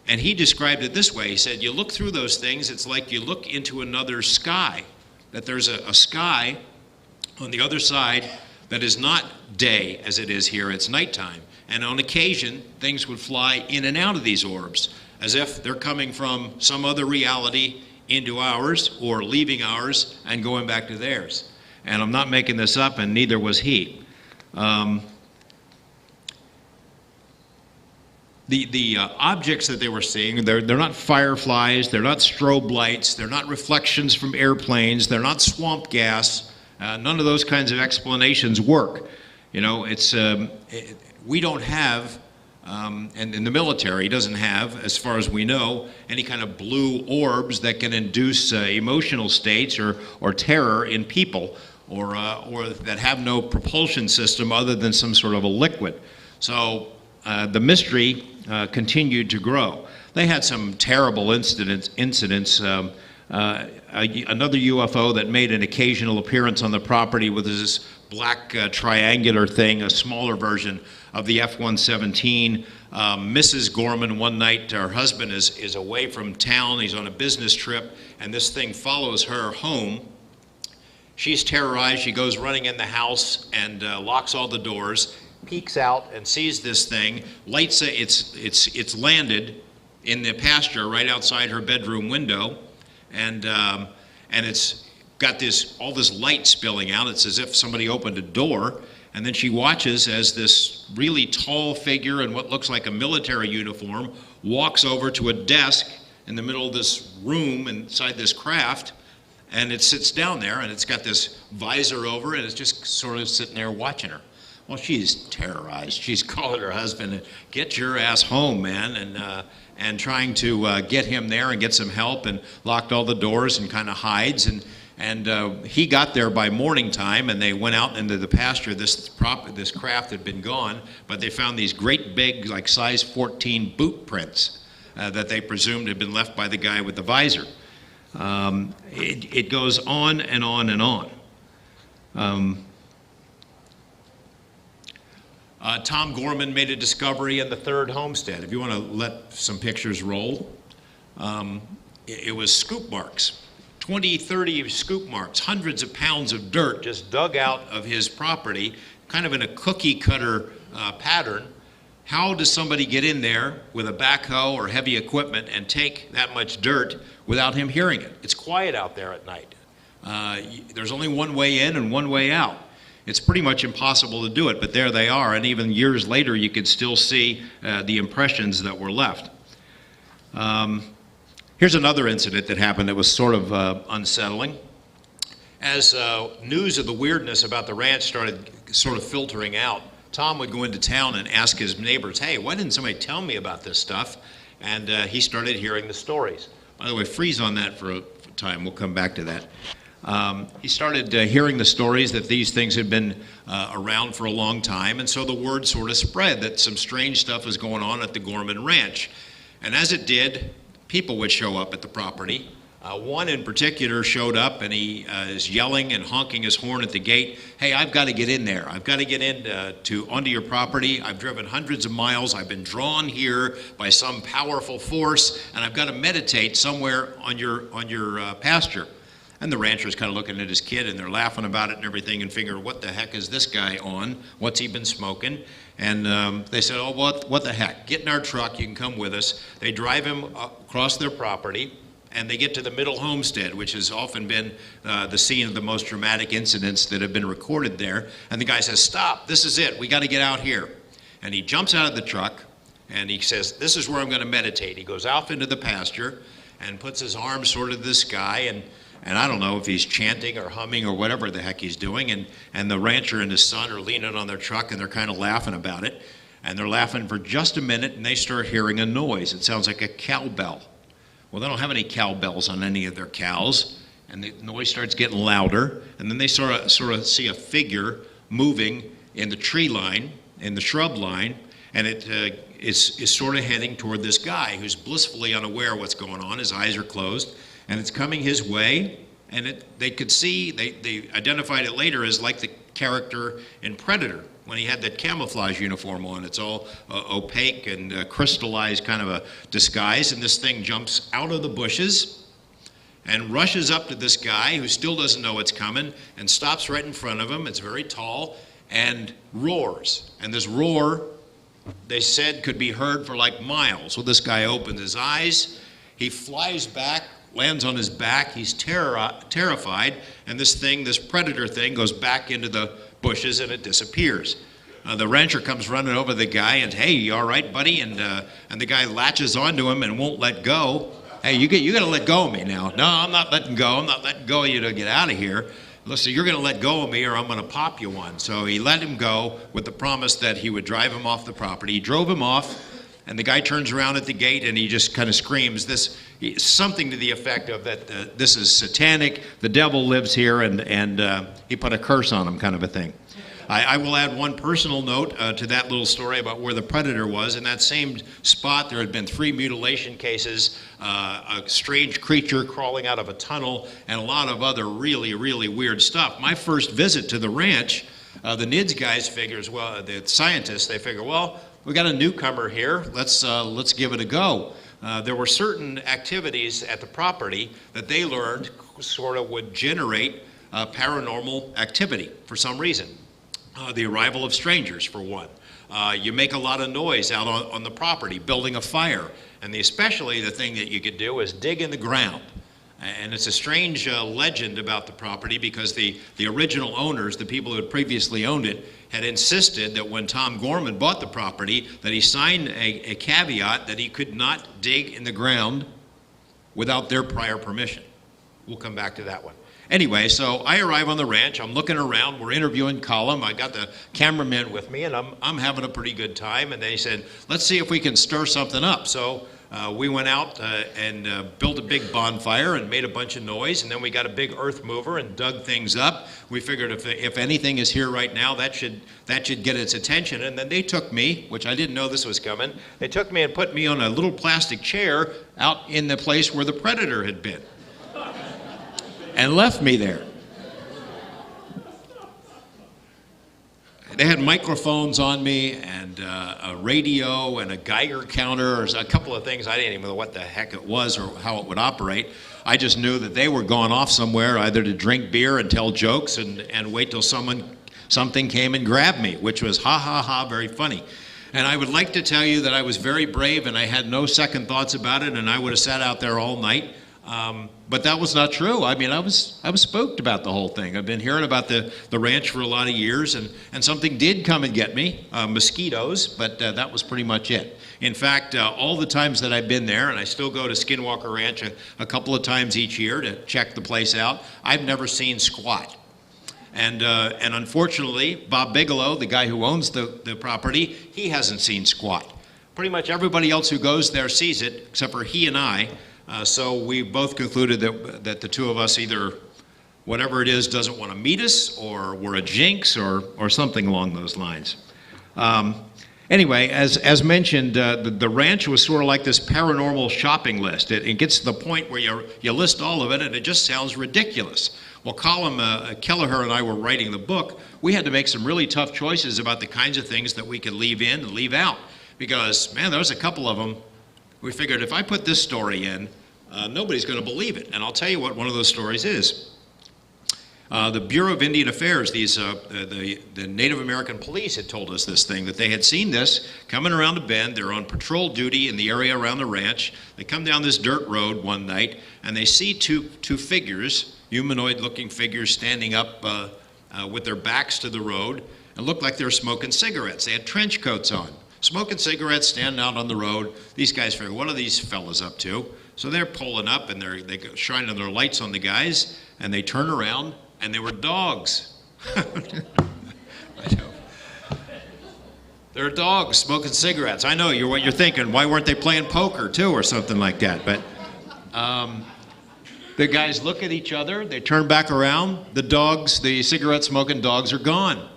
And he described it this way. He said, you look through those things, it's like you look into another sky, that there's a sky on the other side that is not day as it is here, it's nighttime. And on occasion, things would fly in and out of these orbs, as if they're coming from some other reality into ours, or leaving ours and going back to theirs. And I'm not making this up, and neither was he. The objects that they were seeing, they're not fireflies, they're not strobe lights, they're not reflections from airplanes, they're not swamp gas. None of those kinds of explanations work. You know, we don't have, and the military doesn't have, as far as we know, any kind of blue orbs that can induce emotional states or terror in people, or that have no propulsion system other than some sort of a liquid. So the mystery continued to grow. They had some terrible incidents. Another UFO that made an occasional appearance on the property with this black triangular thing, a smaller version of the F-117. Mrs. Gorman, one night, her husband is away from town. He's on a business trip, and this thing follows her home. She's terrorized. She goes running in the house and locks all the doors, peeks out and sees this thing, lights it. It's landed in the pasture right outside her bedroom window, and it's got all this light spilling out. It's as if somebody opened a door. And then she watches as this really tall figure in what looks like a military uniform walks over to a desk in the middle of this room inside this craft, and it sits down there, and it's got this visor over it, and it's just sort of sitting there watching her. Well, she's terrorized. She's calling her husband, get your ass home, man. and trying to get him there and get some help, and locked all the doors and kind of hides. And he got there by morning time, and they went out into the pasture. This craft had been gone, but they found these great big, like size 14 boot prints that they presumed had been left by the guy with the visor. It goes on and on and on. Tom Gorman made a discovery in the third homestead. If you want to let some pictures roll, it was scoop marks. 20, 30 scoop marks, hundreds of pounds of dirt just dug out of his property, kind of in a cookie cutter pattern. How does somebody get in there with a backhoe or heavy equipment and take that much dirt without him hearing it? It's quiet out there at night. There's only one way in and one way out. It's pretty much impossible to do it, but there they are, and even years later you can still see the impressions that were left. Here's another incident that happened that was sort of unsettling. As news of the weirdness about the ranch started sort of filtering out, Tom would go into town and ask his neighbors, hey, why didn't somebody tell me about this stuff? And he started hearing the stories. By the way, freeze on that for a time. We'll come back to that. He started hearing the stories that these things had been around for a long time, and so the word sort of spread that some strange stuff was going on at the Gorman Ranch. And as it did, people would show up at the property. One in particular showed up, and he is yelling and honking his horn at the gate. Hey, I've got to get in there. I've got to get in onto your property. I've driven hundreds of miles. I've been drawn here by some powerful force, and I've got to meditate somewhere on your pasture. And the rancher's kind of looking at his kid, and they're laughing about it and everything, and figure, what the heck is this guy on? What's he been smoking? And they said, oh, what the heck? Get in our truck. You can come with us. They drive him across their property, and they get to the middle homestead, which has often been the scene of the most dramatic incidents that have been recorded there. And the guy says, stop, this is it, we got to get out here. And he jumps out of the truck, and he says, this is where I'm going to meditate. He goes out into the pasture and puts his arms sort of to the sky, and I don't know if he's chanting or humming or whatever the heck he's doing, and the rancher and his son are leaning on their truck, and they're kind of laughing about it. And they're laughing for just a minute, and they start hearing a noise. It sounds like a cowbell. Well, they don't have any cowbells on any of their cows, and the noise starts getting louder, and then they sort of see a figure moving in the tree line, in the shrub line, and it is sort of heading toward this guy who's blissfully unaware of what's going on. His eyes are closed, and it's coming his way, and they could see, they identified it later as like the character in Predator, when he had that camouflage uniform on. It's all opaque and crystallized kind of a disguise, and this thing jumps out of the bushes and rushes up to this guy who still doesn't know it's coming, and stops right in front of him. It's very tall, and roars. And this roar, they said, could be heard for like miles. Well, this guy opens his eyes, he flies back, lands on his back, he's terrified, and this predator thing goes back into the bushes, and it disappears. The rancher comes running over the guy and, hey, you all right, buddy? And the guy latches onto him and won't let go. Hey, you got to let go of me now. No, I'm not letting go. I'm not letting go of you to get out of here. Listen, you're going to let go of me, or I'm going to pop you one. So he let him go with the promise that he would drive him off the property. He drove him off, and the guy turns around at the gate, and he just kind of screams something to the effect of that this is satanic, the devil lives here, and he put a curse on him, kind of a thing. I will add one personal note to that little story about where the predator was. In that same spot, there had been 3 mutilation cases, a strange creature crawling out of a tunnel, and a lot of other really, really weird stuff. My first visit to the ranch, the NIDS guys figures, well, the scientists, they figure, well, we got a newcomer here. Let's give it a go. There were certain activities at the property that they learned sort of would generate paranormal activity for some reason. The arrival of strangers, for one. You make a lot of noise out on the property, building a fire. And especially the thing that you could do is dig in the ground. And it's a strange legend about the property, because the original owners, the people who had previously owned it, had insisted that when Tom Gorman bought the property, that he signed a caveat that he could not dig in the ground without their prior permission. We'll come back to that one. Anyway, so I arrive on the ranch. I'm looking around. We're interviewing Colum. I got the cameraman with me, and I'm having a pretty good time. And they said, let's see if we can stir something up. So we went out and built a big bonfire and made a bunch of noise. And then we got a big earth mover and dug things up. We figured if anything is here right now, that should get its attention. And then they took me, which I didn't know this was coming. They took me and put me on a little plastic chair out in the place where the predator had been, and left me there. They had microphones on me and a radio and a Geiger counter, or a couple of things. I didn't even know what the heck it was or how it would operate. I just knew that they were gone off somewhere, either to drink beer and tell jokes and wait till something came and grabbed me, which was ha ha ha, very funny. And I would like to tell you that I was very brave and I had no second thoughts about it, and I would have sat out there all night. But that was not true. I mean, I was spooked about the whole thing. I've been hearing about the ranch for a lot of years, and something did come and get me, mosquitoes, but that was pretty much it. In fact, all the times that I've been there, and I still go to Skinwalker Ranch a couple of times each year to check the place out, I've never seen squat. And unfortunately, Bob Bigelow, the guy who owns the property, he hasn't seen squat. Pretty much everybody else who goes there sees it, except for he and I. So we both concluded that the two of us, either whatever it is doesn't want to meet us, or we're a jinx, or something along those lines. Anyway, as mentioned, the ranch was sort of like this paranormal shopping list. It gets to the point where you list all of it, and it just sounds ridiculous. Well, Colum Kelleher and I were writing the book. We had to make some really tough choices about the kinds of things that we could leave in and leave out, because, man, there was a couple of them. We figured if I put this story in, nobody's going to believe it. And I'll tell you what one of those stories is. The Bureau of Indian Affairs, the Native American police had told us this thing, that they had seen this coming around a bend. They're on patrol duty in the area around the ranch. They come down this dirt road one night, and they see two figures, humanoid-looking figures, standing up with their backs to the road, and looked like they were smoking cigarettes. They had trench coats on. Smoking cigarettes, standing out on the road. These guys figure, what are these fellas up to? So they're pulling up, and they go shining their lights on the guys, and they turn around, and they were dogs. I know. They're dogs smoking cigarettes. I know what you're thinking. Why weren't they playing poker too, or something like that? But the guys look at each other. They turn back around. The cigarette-smoking dogs are gone.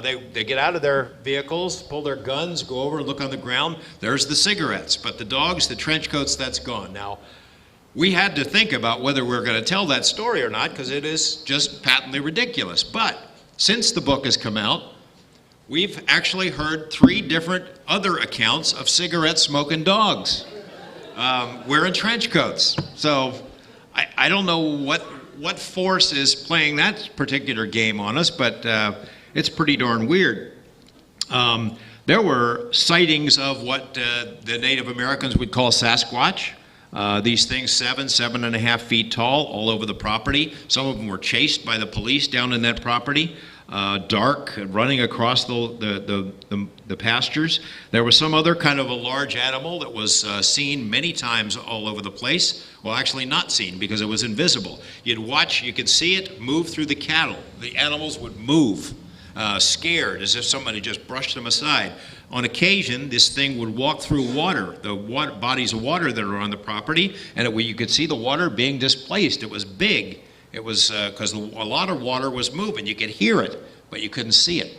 They get out of their vehicles, pull their guns, go over and look on the ground. There's the cigarettes, but the dogs, the trench coats, that's gone. Now, we had to think about whether we're going to tell that story or not, because it is just patently ridiculous. But since the book has come out, we've actually heard 3 different other accounts of cigarette-smoking dogs wearing trench coats. So I don't know what force is playing that particular game on us, but it's pretty darn weird. There were sightings of what the Native Americans would call Sasquatch. These things 7.5 feet tall, all over the property. Some of them were chased by the police down in that property, dark, running across the pastures. There was some other kind of a large animal that was seen many times all over the place. Well, actually not seen, because it was invisible. You'd watch, you could see it move through the cattle. The animals would move. Scared, as if somebody just brushed them aside. On occasion, this thing would walk through water, bodies of water that are on the property, and you could see the water being displaced. It was big. It was because a lot of water was moving. You could hear it, but you couldn't see it.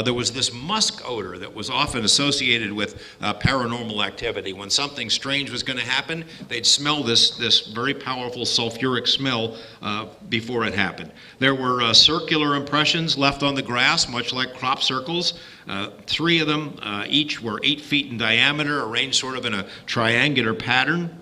There was this musk odor that was often associated with paranormal activity. When something strange was going to happen, they'd smell this very powerful sulfuric smell before it happened. There were circular impressions left on the grass, much like crop circles. 3 of them, each were 8 feet in diameter, arranged sort of in a triangular pattern.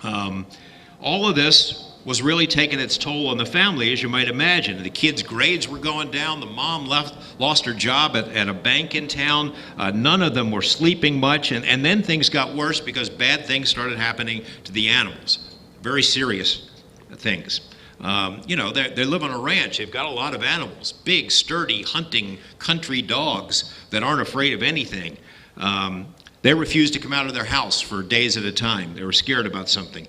All of this was really taking its toll on the family, as you might imagine. The kids' grades were going down. The mom lost her job at a bank in town. None of them were sleeping much. And then things got worse because bad things started happening to the animals. Very serious things. They live on a ranch. They've got a lot of animals. Big, sturdy, hunting, country dogs that aren't afraid of anything. They refused to come out of their house for days at a time. They were scared about something.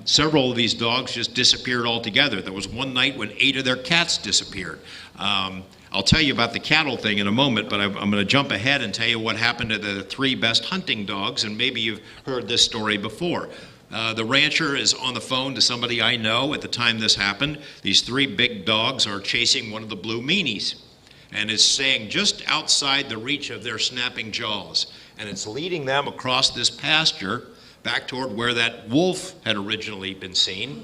Several of these dogs just disappeared altogether. There was one night when 8 of their cats disappeared. I'll tell you about the cattle thing in a moment, but I'm going to jump ahead and tell you what happened to the 3 best hunting dogs, and maybe you've heard this story before. The rancher is on the phone to somebody I know at the time this happened. These 3 big dogs are chasing one of the blue meanies, and it's staying just outside the reach of their snapping jaws. And it's leading them across this pasture back toward where that wolf had originally been seen.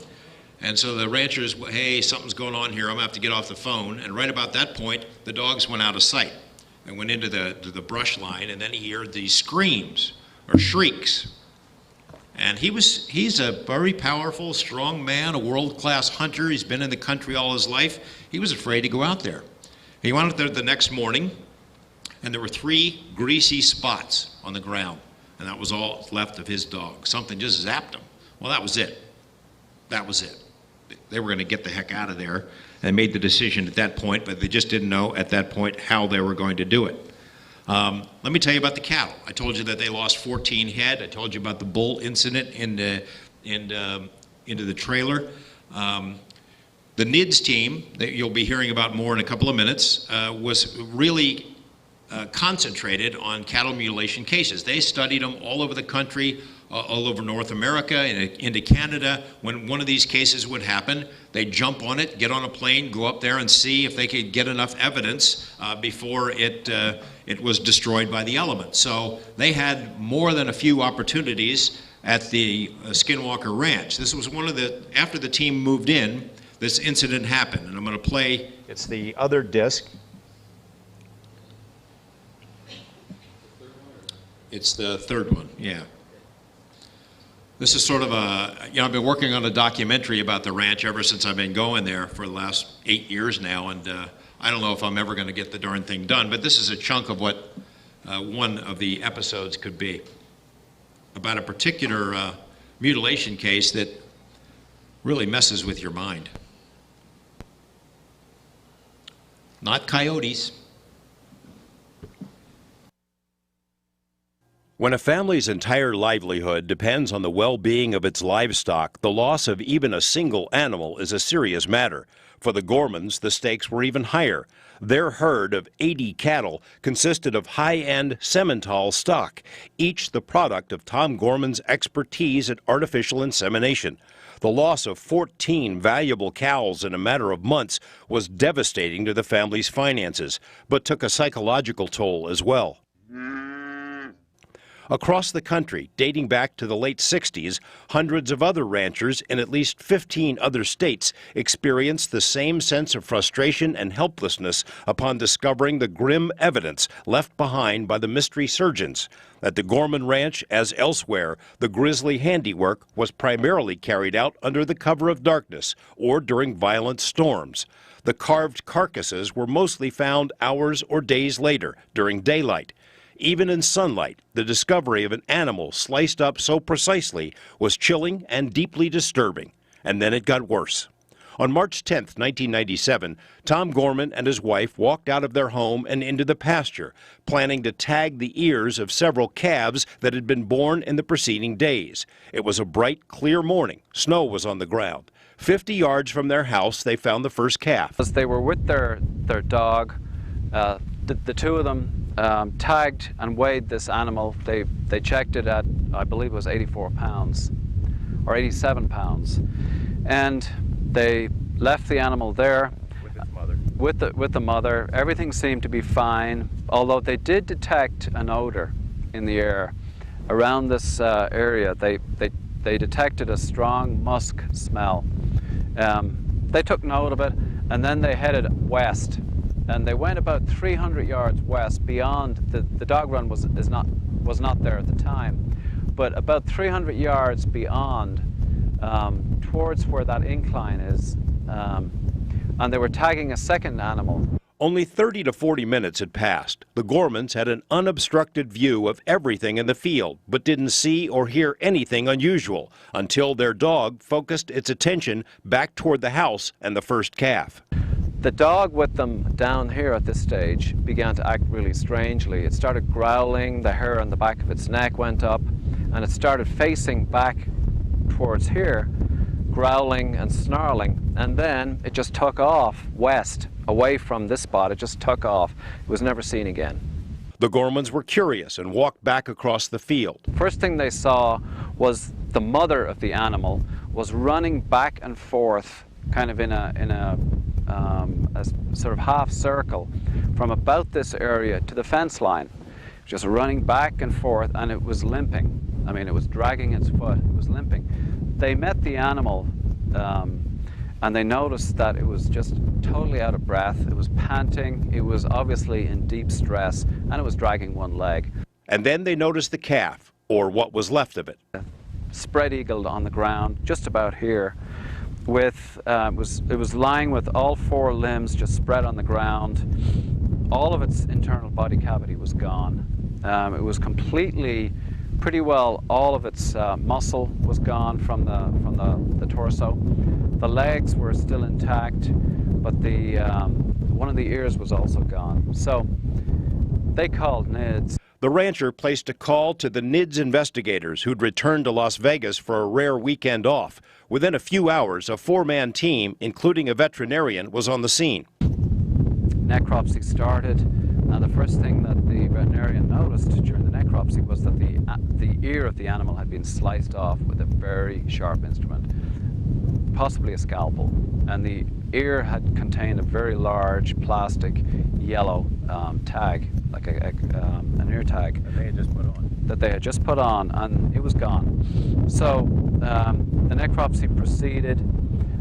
And so the rancher's, hey, something's going on here, I'm gonna have to get off the phone. And right about that point, the dogs went out of sight and went into the brush line, and then he heard these screams or shrieks. And he's a very powerful, strong man, a world-class hunter. He's been in the country all his life. He was afraid to go out there. He went out there the next morning, and there were 3 greasy spots on the ground, and that was all left of his dog. Something just zapped him. Well, that was it. That was it. They were going to get the heck out of there, and made the decision at that point, but they just didn't know at that point how they were going to do it. Let me tell you about the cattle. I told you that they lost 14 head. I told you about the bull incident into the trailer. The NIDS team, that you'll be hearing about more in a couple of minutes, was really concentrated on cattle mutilation cases. They studied them all over the country, all over North America, and into Canada. When one of these cases would happen, they'd jump on it, get on a plane, go up there and see if they could get enough evidence before it was destroyed by the elements. So they had more than a few opportunities at the Skinwalker Ranch. This was one of the, after the team moved in, this incident happened, and I'm going to play, it's the other disc. It's the third one, yeah. This is sort of a, I've been working on a documentary about the ranch ever since I've been going there for the last 8 years now, and I don't know if I'm ever going to get the darn thing done, but this is a chunk of what one of the episodes could be about a particular mutilation case that really messes with your mind. Not coyotes. When a family's entire livelihood depends on the well-being of its livestock, the loss of even a single animal is a serious matter. For the Gormans, the stakes were even higher. Their herd of 80 cattle consisted of high-end Simmental stock, each the product of Tom Gorman's expertise at artificial insemination. The loss of 14 valuable cows in a matter of months was devastating to the family's finances, but took a psychological toll as well. Across the country, dating back to the late 60s, hundreds of other ranchers in at least 15 other states experienced the same sense of frustration and helplessness upon discovering the grim evidence left behind by the mystery surgeons. At the Gorman Ranch, as elsewhere, the grisly handiwork was primarily carried out under the cover of darkness or during violent storms. The carved carcasses were mostly found hours or days later, during daylight. Even in sunlight, the discovery of an animal sliced up so precisely was chilling and deeply disturbing. And then it got worse. On March 10, 1997, Tom Gorman and his wife walked out of their home and into the pasture, planning to tag the ears of several calves that had been born in the preceding days. It was a bright, clear morning. Snow was on the ground. 50 yards from their house, they found the first calf. As they were with their dog, the two of them tagged and weighed this animal. They checked it at, I believe it was 84 pounds or 87 pounds. And they left the animal there With its mother. With the mother. Everything seemed to be fine, although they did detect an odor in the air. Around this area, they detected a strong musk smell. They took note of it, and then they headed west. And they went about 300 yards west beyond, the dog run was not there at the time, but about 300 yards beyond, towards where that incline is, and they were tagging a second animal. Only 30 to 40 minutes had passed. The Gormans had an unobstructed view of everything in the field, but didn't see or hear anything unusual until their dog focused its attention back toward the house and the first calf. The dog with them down here at this stage began to act really strangely. It started growling, the hair on the back of its neck went up, and it started facing back towards here, growling and snarling, and then it just took off west, away from this spot. It just took off. It was never seen again. The Gormans were curious and walked back across the field. First thing they saw was the mother of the animal was running back and forth, kind of in a sort of half circle from about this area to the fence line, just running back and forth, and it was limping. I mean, it was dragging its foot, it was limping. They met the animal and they noticed that it was just totally out of breath, it was panting, it was obviously in deep stress, and it was dragging one leg. And then they noticed the calf, or what was left of it. Spread-eagled on the ground, just about here, with it was lying with all four limbs just spread on the ground. All of its internal body cavity was gone. It was completely, pretty well, all of its muscle was gone from the torso. The legs were still intact, but one of the ears was also gone. So they called NIDS. The rancher placed a call to the NIDS investigators who'd returned to Las Vegas for a rare weekend off. Within a few hours, a four-man team, including a veterinarian, was on the scene. Necropsy started, and the first thing that the veterinarian noticed during the necropsy was that the ear of the animal had been sliced off with a very sharp instrument, possibly a scalpel, and the ear had contained a very large plastic yellow tag, like an ear tag that they had just put on, and it was gone. So the necropsy proceeded.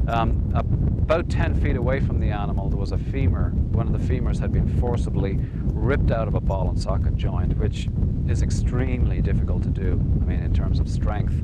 About 10 feet away from the animal, there was a femur. One of the femurs had been forcibly ripped out of a ball and socket joint, which is extremely difficult to do, I mean, in terms of strength.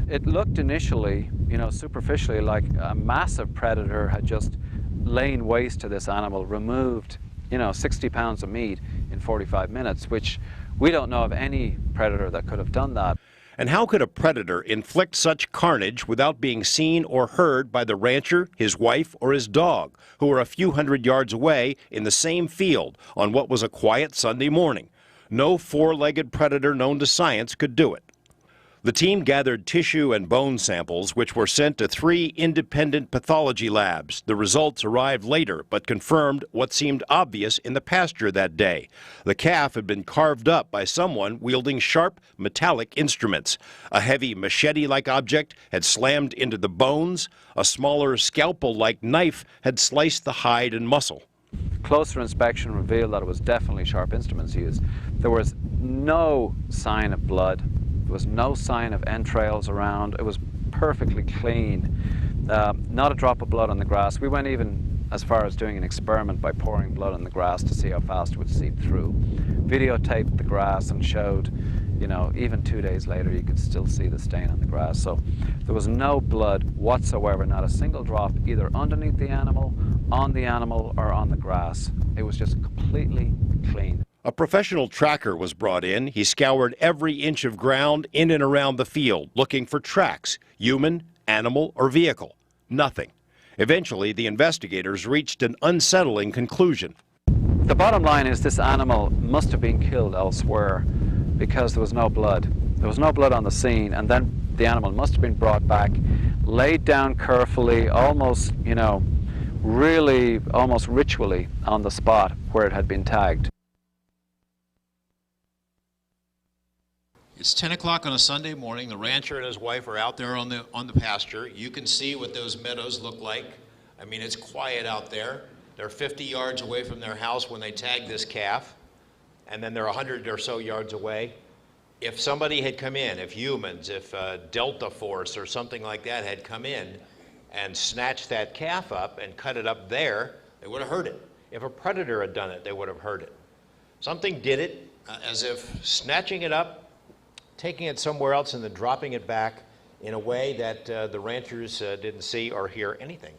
It looked initially, you know, superficially like a massive predator had just lain waste to this animal, removed, you know, 60 pounds of meat in 45 minutes, which we don't know of any predator that could have done that. And how could a predator inflict such carnage without being seen or heard by the rancher, his wife, or his dog, who were a few hundred yards away in the same field on what was a quiet Sunday morning? No four-legged predator known to science could do it. The team gathered tissue and bone samples, which were sent to 3 independent pathology labs. The results arrived later, but confirmed what seemed obvious in the pasture that day. The calf had been carved up by someone wielding sharp, metallic instruments. A heavy machete-like object had slammed into the bones. A smaller scalpel-like knife had sliced the hide and muscle. Closer inspection revealed that it was definitely sharp instruments used. There was no sign of blood. There was no sign of entrails around. It was perfectly clean. Not a drop of blood on the grass. We went even as far as doing an experiment by pouring blood on the grass to see how fast it would seep through. Videotaped the grass and showed, you know, even 2 days later you could still see the stain on the grass. So there was no blood whatsoever, not a single drop, either underneath the animal, on the animal, or on the grass. It was just completely clean. A professional tracker was brought in. He scoured every inch of ground in and around the field, looking for tracks, human, animal, or vehicle. Nothing. Eventually, the investigators reached an unsettling conclusion. The bottom line is this animal must have been killed elsewhere because there was no blood. There was no blood on the scene, and then the animal must have been brought back, laid down carefully, almost, you know, really almost ritually on the spot where it had been tagged. It's 10 o'clock on a Sunday morning. The rancher and his wife are out there on the pasture. You can see what those meadows look like. I mean, it's quiet out there. They're 50 yards away from their house when they tag this calf, and then they're 100 or so yards away. If somebody had come in, if humans, if Delta Force or something like that had come in and snatched that calf up and cut it up there, they would have heard it. If a predator had done it, they would have heard it. Something did it, as if snatching it up, taking it somewhere else, and then dropping it back in a way that the ranchers didn't see or hear anything.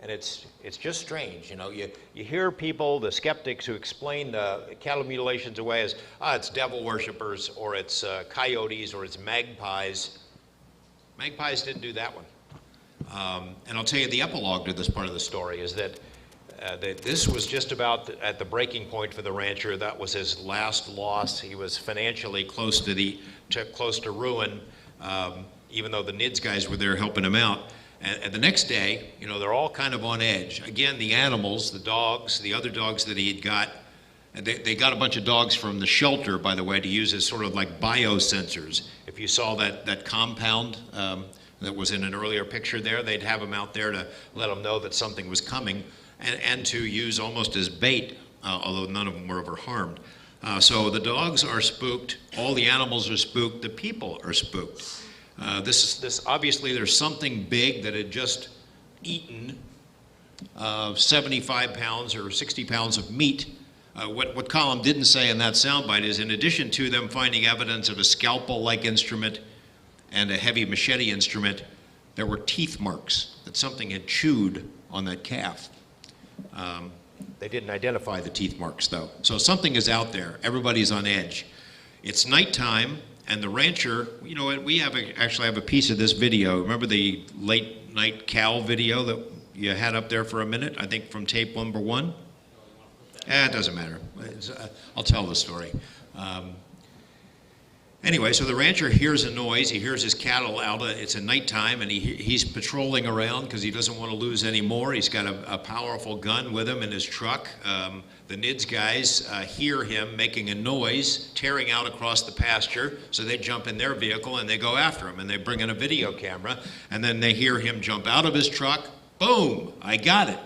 And it's just strange, you know. You hear people, the skeptics, who explain cattle mutilations away as, it's devil worshippers, or it's coyotes, or it's magpies. Magpies didn't do that one. And I'll tell you the epilogue to this part of the story is that This was just about at the breaking point for the rancher. That was his last loss. He was financially close to ruin, even though the NIDS guys were there helping him out. And the next day, you know, they're all kind of on edge. Again, the animals, the dogs, the other dogs that he had got, and they got a bunch of dogs from the shelter, by the way, to use as sort of like biosensors. If you saw that compound that was in an earlier picture there, they'd have them out there to let them know that something was coming, and to use almost as bait, although none of them were ever harmed. So the dogs are spooked, all the animals are spooked, the people are spooked. This obviously there's something big that had just eaten 75 pounds or 60 pounds of meat. What Colin didn't say in that soundbite is, in addition to them finding evidence of a scalpel-like instrument and a heavy machete instrument, there were teeth marks that something had chewed on that calf. They didn't identify the teeth marks, though. So something is out there. Everybody's on edge. It's nighttime. And the rancher, you know what, we actually have a piece of this video. Remember the late night cow video that you had up there for a minute? I think from tape number 1? It doesn't matter. I'll tell the story. Anyway, so the rancher hears a noise. He hears his cattle out. It's a nighttime, and he's patrolling around because he doesn't want to lose any more. He's got a powerful gun with him in his truck. The NIDS guys hear him making a noise, tearing out across the pasture, so they jump in their vehicle and they go after him, and they bring in a video camera, and then they hear him jump out of his truck. Boom! I got it.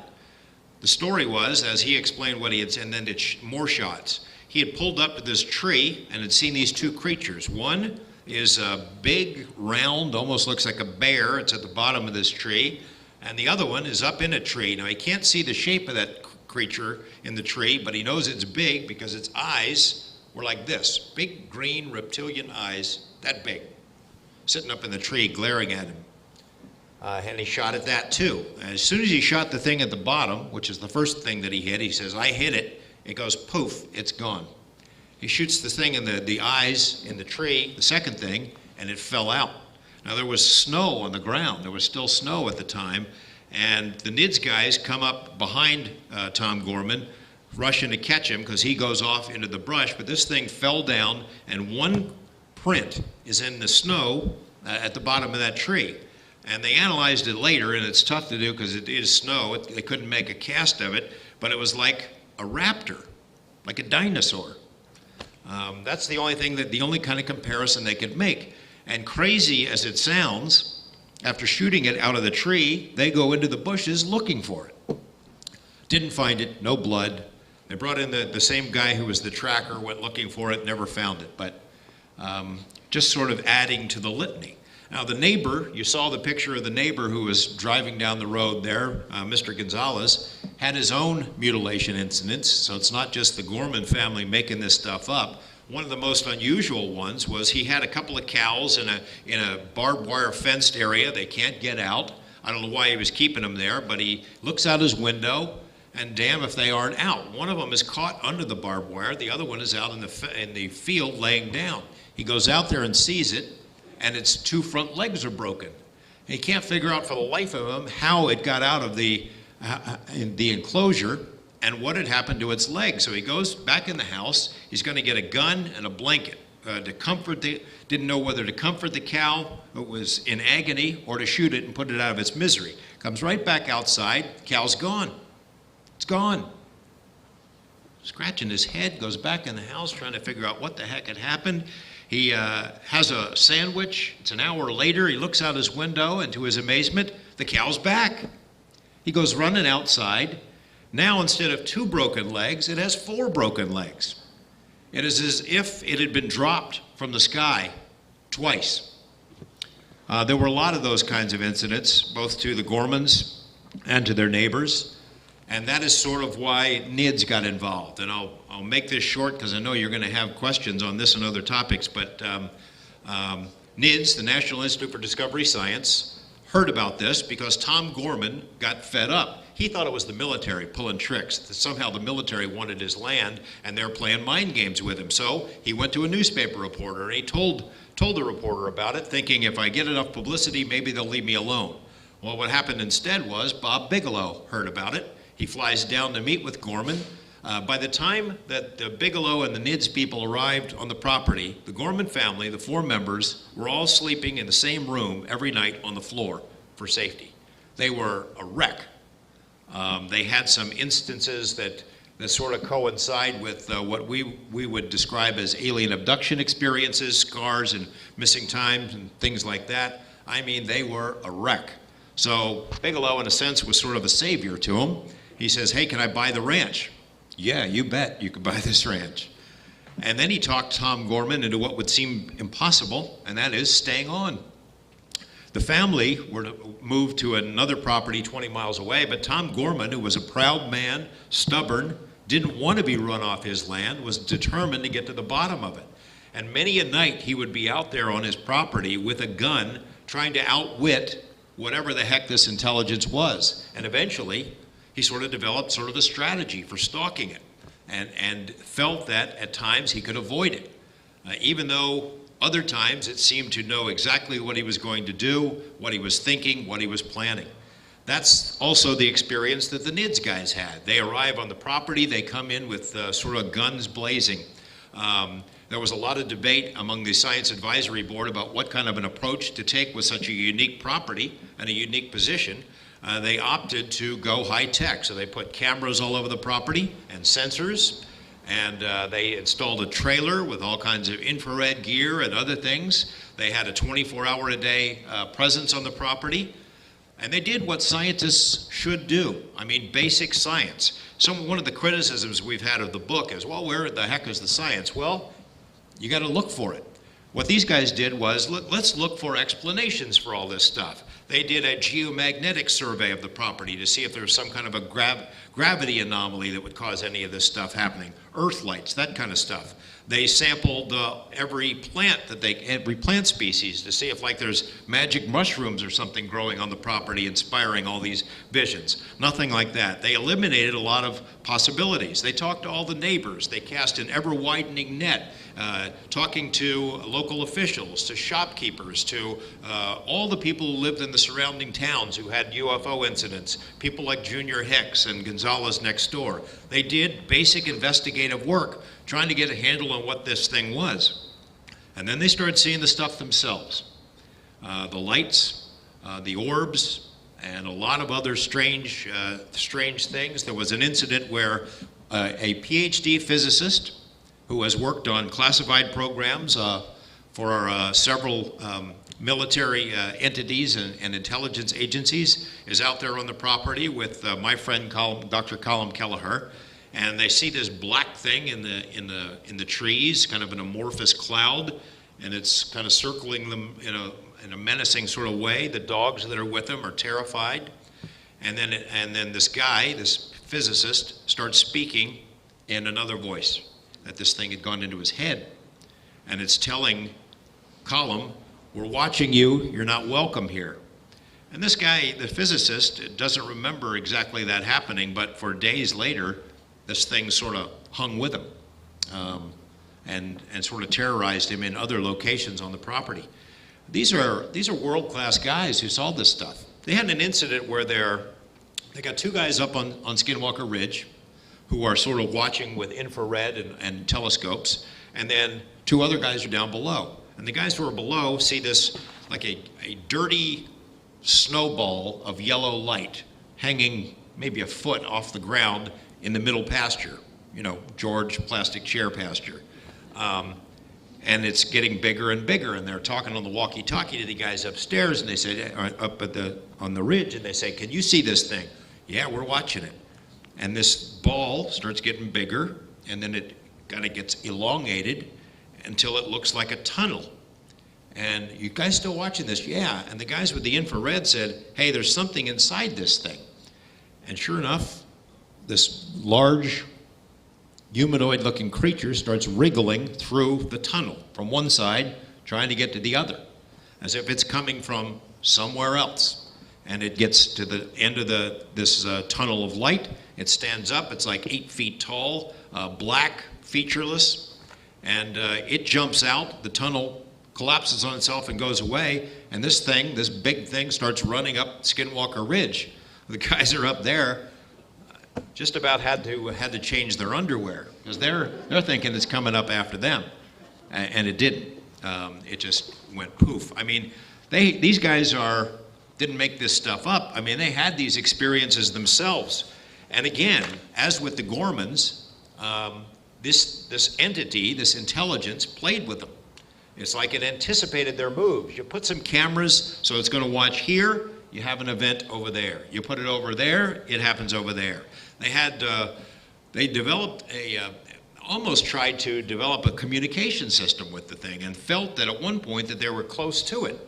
The story was, as he explained what he had said, and then did more shots. He had pulled up to this tree and had seen these two creatures. One is a big, round, almost looks like a bear. It's at the bottom of this tree. And the other one is up in a tree. Now, he can't see the shape of that creature in the tree, but he knows it's big because its eyes were like this. Big, green, reptilian eyes, that big, sitting up in the tree, glaring at him. And he shot at that, too. And as soon as he shot the thing at the bottom, which is the first thing that he hit, he says, I hit it. It goes poof, it's gone. He shoots the thing in the eyes in the tree, the second thing, and it fell out. Now there was snow on the ground. There was still snow at the time, and the NIDS guys come up behind Tom Gorman, rushing to catch him because he goes off into the brush, but this thing fell down, and one print is in the snow at the bottom of that tree. And they analyzed it later, and it's tough to do because it is snow. They couldn't make a cast of it, but it was like a raptor, like a dinosaur. That's the only kind of comparison they could make. And crazy as it sounds, after shooting it out of the tree, they go into the bushes looking for it. Didn't find it, no blood. They brought in the same guy who was the tracker, went looking for it, never found it. But just sort of adding to the litany. Now the neighbor, you saw the picture of the neighbor who was driving down the road there, Mr. Gonzalez, had his own mutilation incidents, so it's not just the Gorman family making this stuff up. One of the most unusual ones was he had a couple of cows in a barbed wire fenced area. They can't get out. I don't know why he was keeping them there, but he looks out his window, and damn if they aren't out. One of them is caught under the barbed wire. The other one is out in the field laying down. He goes out there and sees it, and its two front legs are broken. He can't figure out for the life of him how it got out of the enclosure and what had happened to its legs. So he goes back in the house. He's going to get a gun and a blanket to comfort didn't know whether to comfort the cow that was in agony or to shoot it and put it out of its misery. Comes right back outside. Cow's gone. It's gone. Scratching his head, goes back in the house trying to figure out what the heck had happened. He has a sandwich. It's an hour later. He looks out his window, and to his amazement, the cow's back. He goes running outside. Now, instead of 2 broken legs, it has 4 broken legs. It is as if it had been dropped from the sky twice. There were a lot of those kinds of incidents, both to the Gormans and to their neighbors. And that is sort of why NIDS got involved. And I'll make this short because I know you're going to have questions on this and other topics. But NIDS, the National Institute for Discovery Science, heard about this because Tom Gorman got fed up. He thought it was the military pulling tricks, that somehow the military wanted his land and they're playing mind games with him. So he went to a newspaper reporter and he told the reporter about it, thinking if I get enough publicity, maybe they'll leave me alone. Well, what happened instead was Bob Bigelow heard about it. He flies down to meet with Gorman. By the time that Bigelow and the NIDS people arrived on the property, the Gorman family, the 4 members, were all sleeping in the same room every night on the floor for safety. They were a wreck. They had some instances that sort of coincide with what we would describe as alien abduction experiences, scars and missing times and things like that. I mean, they were a wreck. So Bigelow, in a sense, was sort of a savior to him. He says, hey, can I buy the ranch? Yeah, you bet you could buy this ranch. And then he talked Tom Gorman into what would seem impossible, and that is staying on. The family were to move to another property 20 miles away, but Tom Gorman, who was a proud man, stubborn, didn't want to be run off his land, was determined to get to the bottom of it. And many a night he would be out there on his property with a gun trying to outwit whatever the heck this intelligence was. And eventually he sort of developed sort of a strategy for stalking it and felt that at times he could avoid it. Even though other times it seemed to know exactly what he was going to do, what he was thinking, what he was planning. That's also the experience that the NIDS guys had. They arrive on the property, they come in with sort of guns blazing. There was a lot of debate among the Science Advisory Board about what kind of an approach to take with such a unique property and a unique position. They opted to go high tech, so they put cameras all over the property and sensors, and they installed a trailer with all kinds of infrared gear and other things. They had a 24-hour-a-day presence on the property. And they did what scientists should do. I mean, basic science. One of the criticisms we've had of the book is, well, where the heck is the science? Well, you got to look for it. What these guys did was, let's look for explanations for all this stuff. They did a geomagnetic survey of the property to see if there was some kind of a gravity anomaly that would cause any of this stuff happening. Earth lights, that kind of stuff. They sampled every plant species to see if like there's magic mushrooms or something growing on the property inspiring all these visions. Nothing like that. They eliminated a lot of possibilities. They talked to all the neighbors. They cast an ever-widening net, talking to local officials, to shopkeepers, to all the people who lived in the surrounding towns who had UFO incidents, people like Junior Hicks and Gonzalez next door. They did basic investigative work trying to get a handle on what this thing was. And then they started seeing the stuff themselves. The lights, the orbs, and a lot of other strange things. There was an incident where a PhD physicist who has worked on classified programs for several military entities and intelligence agencies is out there on the property with my friend Dr. Colin Kelleher. And they see this black thing in the trees, kind of an amorphous cloud, and it's kind of circling them in a menacing sort of way. The dogs that are with them are terrified, and then this guy, this physicist, starts speaking in another voice that this thing had gone into his head, and it's telling Colin, "We're watching you. You're not welcome here." And this guy, the physicist, doesn't remember exactly that happening, but for days later, this thing sort of hung with him and sort of terrorized him in other locations on the property. These are world-class guys who saw this stuff. They had an incident where they got 2 guys up on Skinwalker Ridge who are sort of watching with infrared and telescopes, and then 2 other guys are down below. And the guys who are below see this like a dirty snowball of yellow light hanging maybe a foot off the ground in the middle pasture, George plastic chair pasture. And it's getting bigger and bigger, and they're talking on the walkie-talkie to the guys upstairs, and they say, up on the ridge, and they say, "Can you see this thing?" "Yeah, we're watching it." And this ball starts getting bigger, and then it kind of gets elongated until it looks like a tunnel. "And you guys still watching this?" "Yeah." And the guys with the infrared said, "Hey, there's something inside this thing." And sure enough, this large humanoid-looking creature starts wriggling through the tunnel from one side, trying to get to the other, as if it's coming from somewhere else. And it gets to the end of this tunnel of light. It stands up. It's like 8 feet tall, black, featureless, and it jumps out. The tunnel collapses on itself and goes away, and this big thing, starts running up Skinwalker Ridge. The guys are up there. just about had to change their underwear because they're thinking it's coming up after them, and it didn't. It just went poof. I mean, these guys didn't make this stuff up. I mean, they had these experiences themselves. And again, as with the Gormans, this entity, this intelligence, played with them. It's like it anticipated their moves. You put some cameras so it's going to watch here, you have an event over there. You put it over there, it happens over there. They developed almost tried to develop a communication system with the thing and felt that at one point that they were close to it.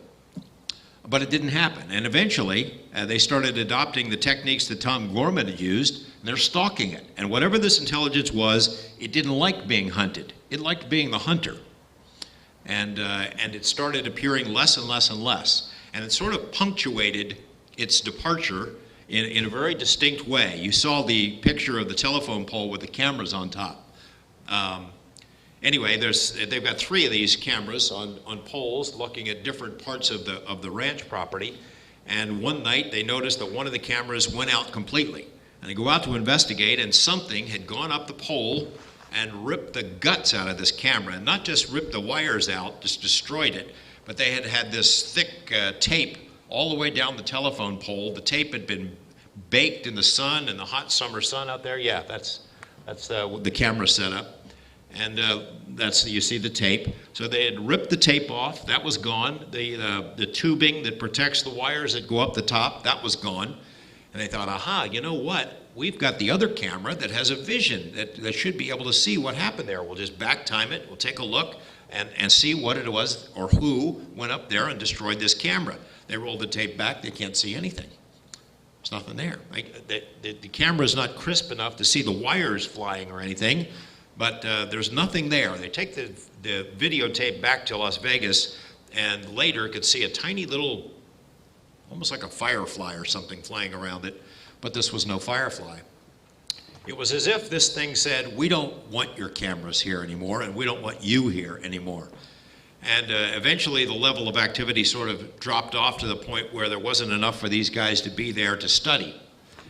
But it didn't happen. And eventually, they started adopting the techniques that Tom Gorman had used, and they're stalking it. And whatever this intelligence was, it didn't like being hunted. It liked being the hunter. And it started appearing less and less and less. And it sort of punctuated its departure in a very distinct way. You saw the picture of the telephone pole with the cameras on top. Anyway, they've got 3 of these cameras on poles looking at different parts of the ranch property. And one night they noticed that one of the cameras went out completely. And they go out to investigate, and something had gone up the pole and ripped the guts out of this camera. And not just ripped the wires out, just destroyed it, but they had this thick tape all the way down the telephone pole. The tape had been baked in the sun, in the hot summer sun out there. Yeah, that's the camera setup. And you see the tape. So they had ripped the tape off. That was gone. The tubing that protects the wires that go up the top, that was gone. And they thought, aha, you know what? We've got the other camera that has a vision that should be able to see what happened there. We'll just back time it. We'll take a look and see what it was or who went up there and destroyed this camera. They rolled the tape back. They can't see anything. There's nothing there. The camera's not crisp enough to see the wires flying or anything. But there's nothing there. They take the videotape back to Las Vegas, and later could see a tiny little, almost like a firefly or something flying around it, but this was no firefly. It was as if this thing said, we don't want your cameras here anymore, and we don't want you here anymore. And eventually the level of activity sort of dropped off to the point where there wasn't enough for these guys to be there to study.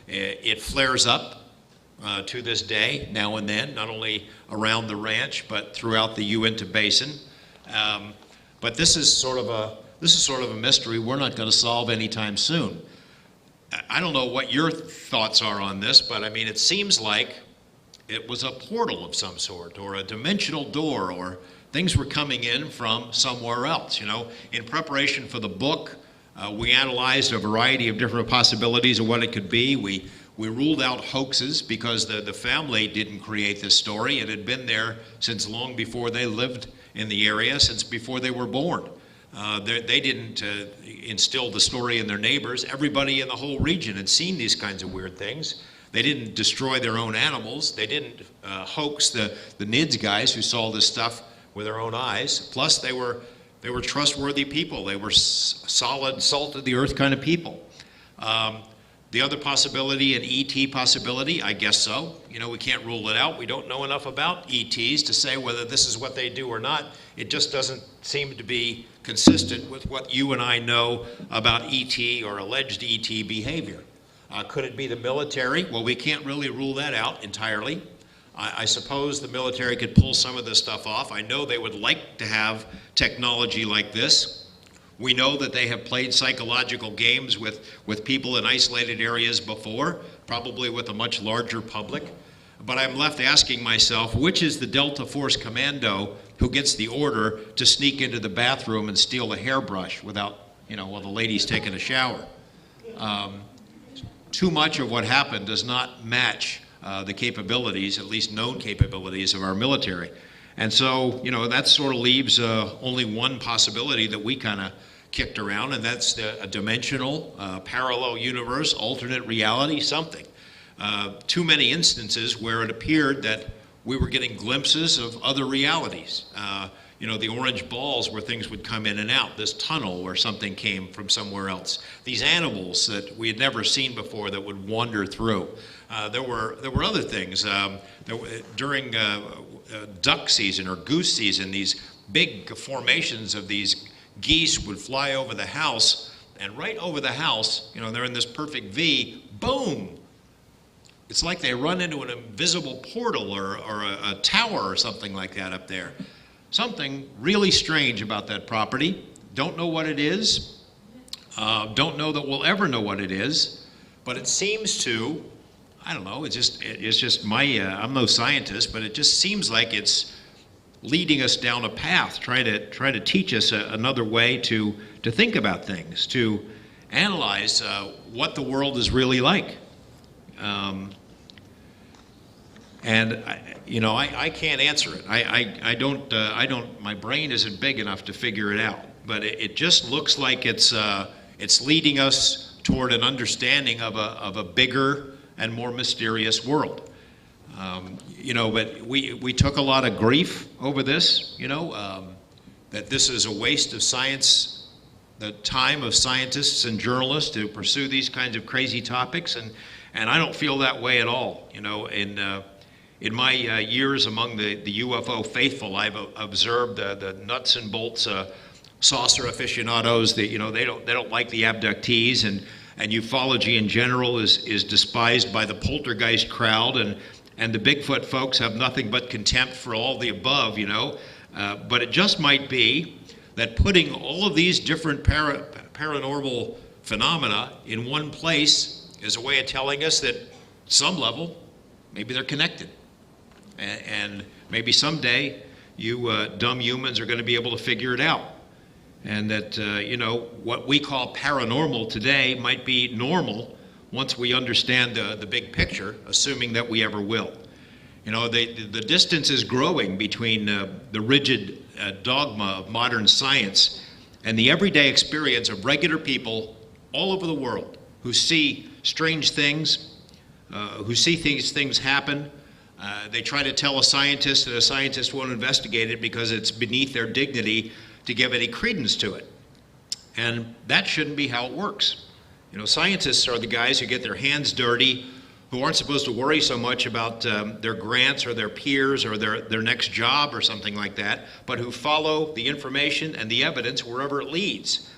It flares up to this day, now and then, not only around the ranch, but throughout the Uinta Basin. But this is sort of a mystery we're not going to solve anytime soon. I don't know what your thoughts are on this, but I mean, it seems like it was a portal of some sort, or a dimensional door, or things were coming in from somewhere else. You know, in preparation for the book, we analyzed a variety of different possibilities of what it could be. We ruled out hoaxes because the family didn't create this story. It had been there since long before they lived in the area, since before they were born. They didn't instill the story in their neighbors. Everybody in the whole region had seen these kinds of weird things. They didn't destroy their own animals. They didn't hoax the NIDS guys who saw this stuff with their own eyes. Plus, they were trustworthy people. They were solid, salt of the earth kind of people. The other possibility, an ET possibility, I guess so. You know, we can't rule it out. We don't know enough about ETs to say whether this is what they do or not. It just doesn't seem to be consistent with what you and I know about ET or alleged ET behavior. Could it be the military? Well, we can't really rule that out entirely. I suppose the military could pull some of this stuff off. I know they would like to have technology like this. We know that they have played psychological games with people in isolated areas before, probably with a much larger public. But I'm left asking myself, which is the Delta Force commando who gets the order to sneak into the bathroom and steal the hairbrush without, while the lady's taking a shower? Too much of what happened does not match the capabilities, at least known capabilities, of our military. And so, that sort of leaves only one possibility that we kind of kicked around, and that's a dimensional, parallel universe, alternate reality, something. Too many instances where it appeared that we were getting glimpses of other realities. The orange balls where things would come in and out, this tunnel where something came from somewhere else, these animals that we had never seen before that would wander through. There were other things. During duck season or goose season, these big formations of these geese would fly over the house, and right over the house, they're in this perfect V, boom! it's like they run into an invisible portal or a tower or something like that up there. Something really strange about that property. Don't know what it is. Don't know that we'll ever know what it is. But it seems to, I don't know, it's just my, I'm no scientist, but it just seems like it's leading us down a path, trying to teach us another way to think about things, to analyze what the world is really like. And I can't answer it. I don't. My brain isn't big enough to figure it out. But it just looks like it's leading us toward an understanding of a bigger and more mysterious world. But we took a lot of grief over this. That this is a waste of science, the time of scientists and journalists to pursue these kinds of crazy topics, and I don't feel that way at all. In my years among the UFO faithful, I've observed the nuts and bolts saucer aficionados. That they don't like the abductees, and ufology in general is despised by the poltergeist crowd, and the Bigfoot folks have nothing but contempt for all the above. But it just might be that putting all of these different paranormal phenomena in one place is a way of telling us that some level, maybe they're connected. And maybe someday you dumb humans are going to be able to figure it out. And that, what we call paranormal today might be normal once we understand the big picture, assuming that we ever will. The distance is growing between the rigid dogma of modern science and the everyday experience of regular people all over the world who see strange things, who see things happen. They try to tell a scientist, and a scientist won't investigate it because it's beneath their dignity to give any credence to it. And that shouldn't be how it works. Scientists are the guys who get their hands dirty, who aren't supposed to worry so much about their grants or their peers or their next job or something like that, but who follow the information and the evidence wherever it leads.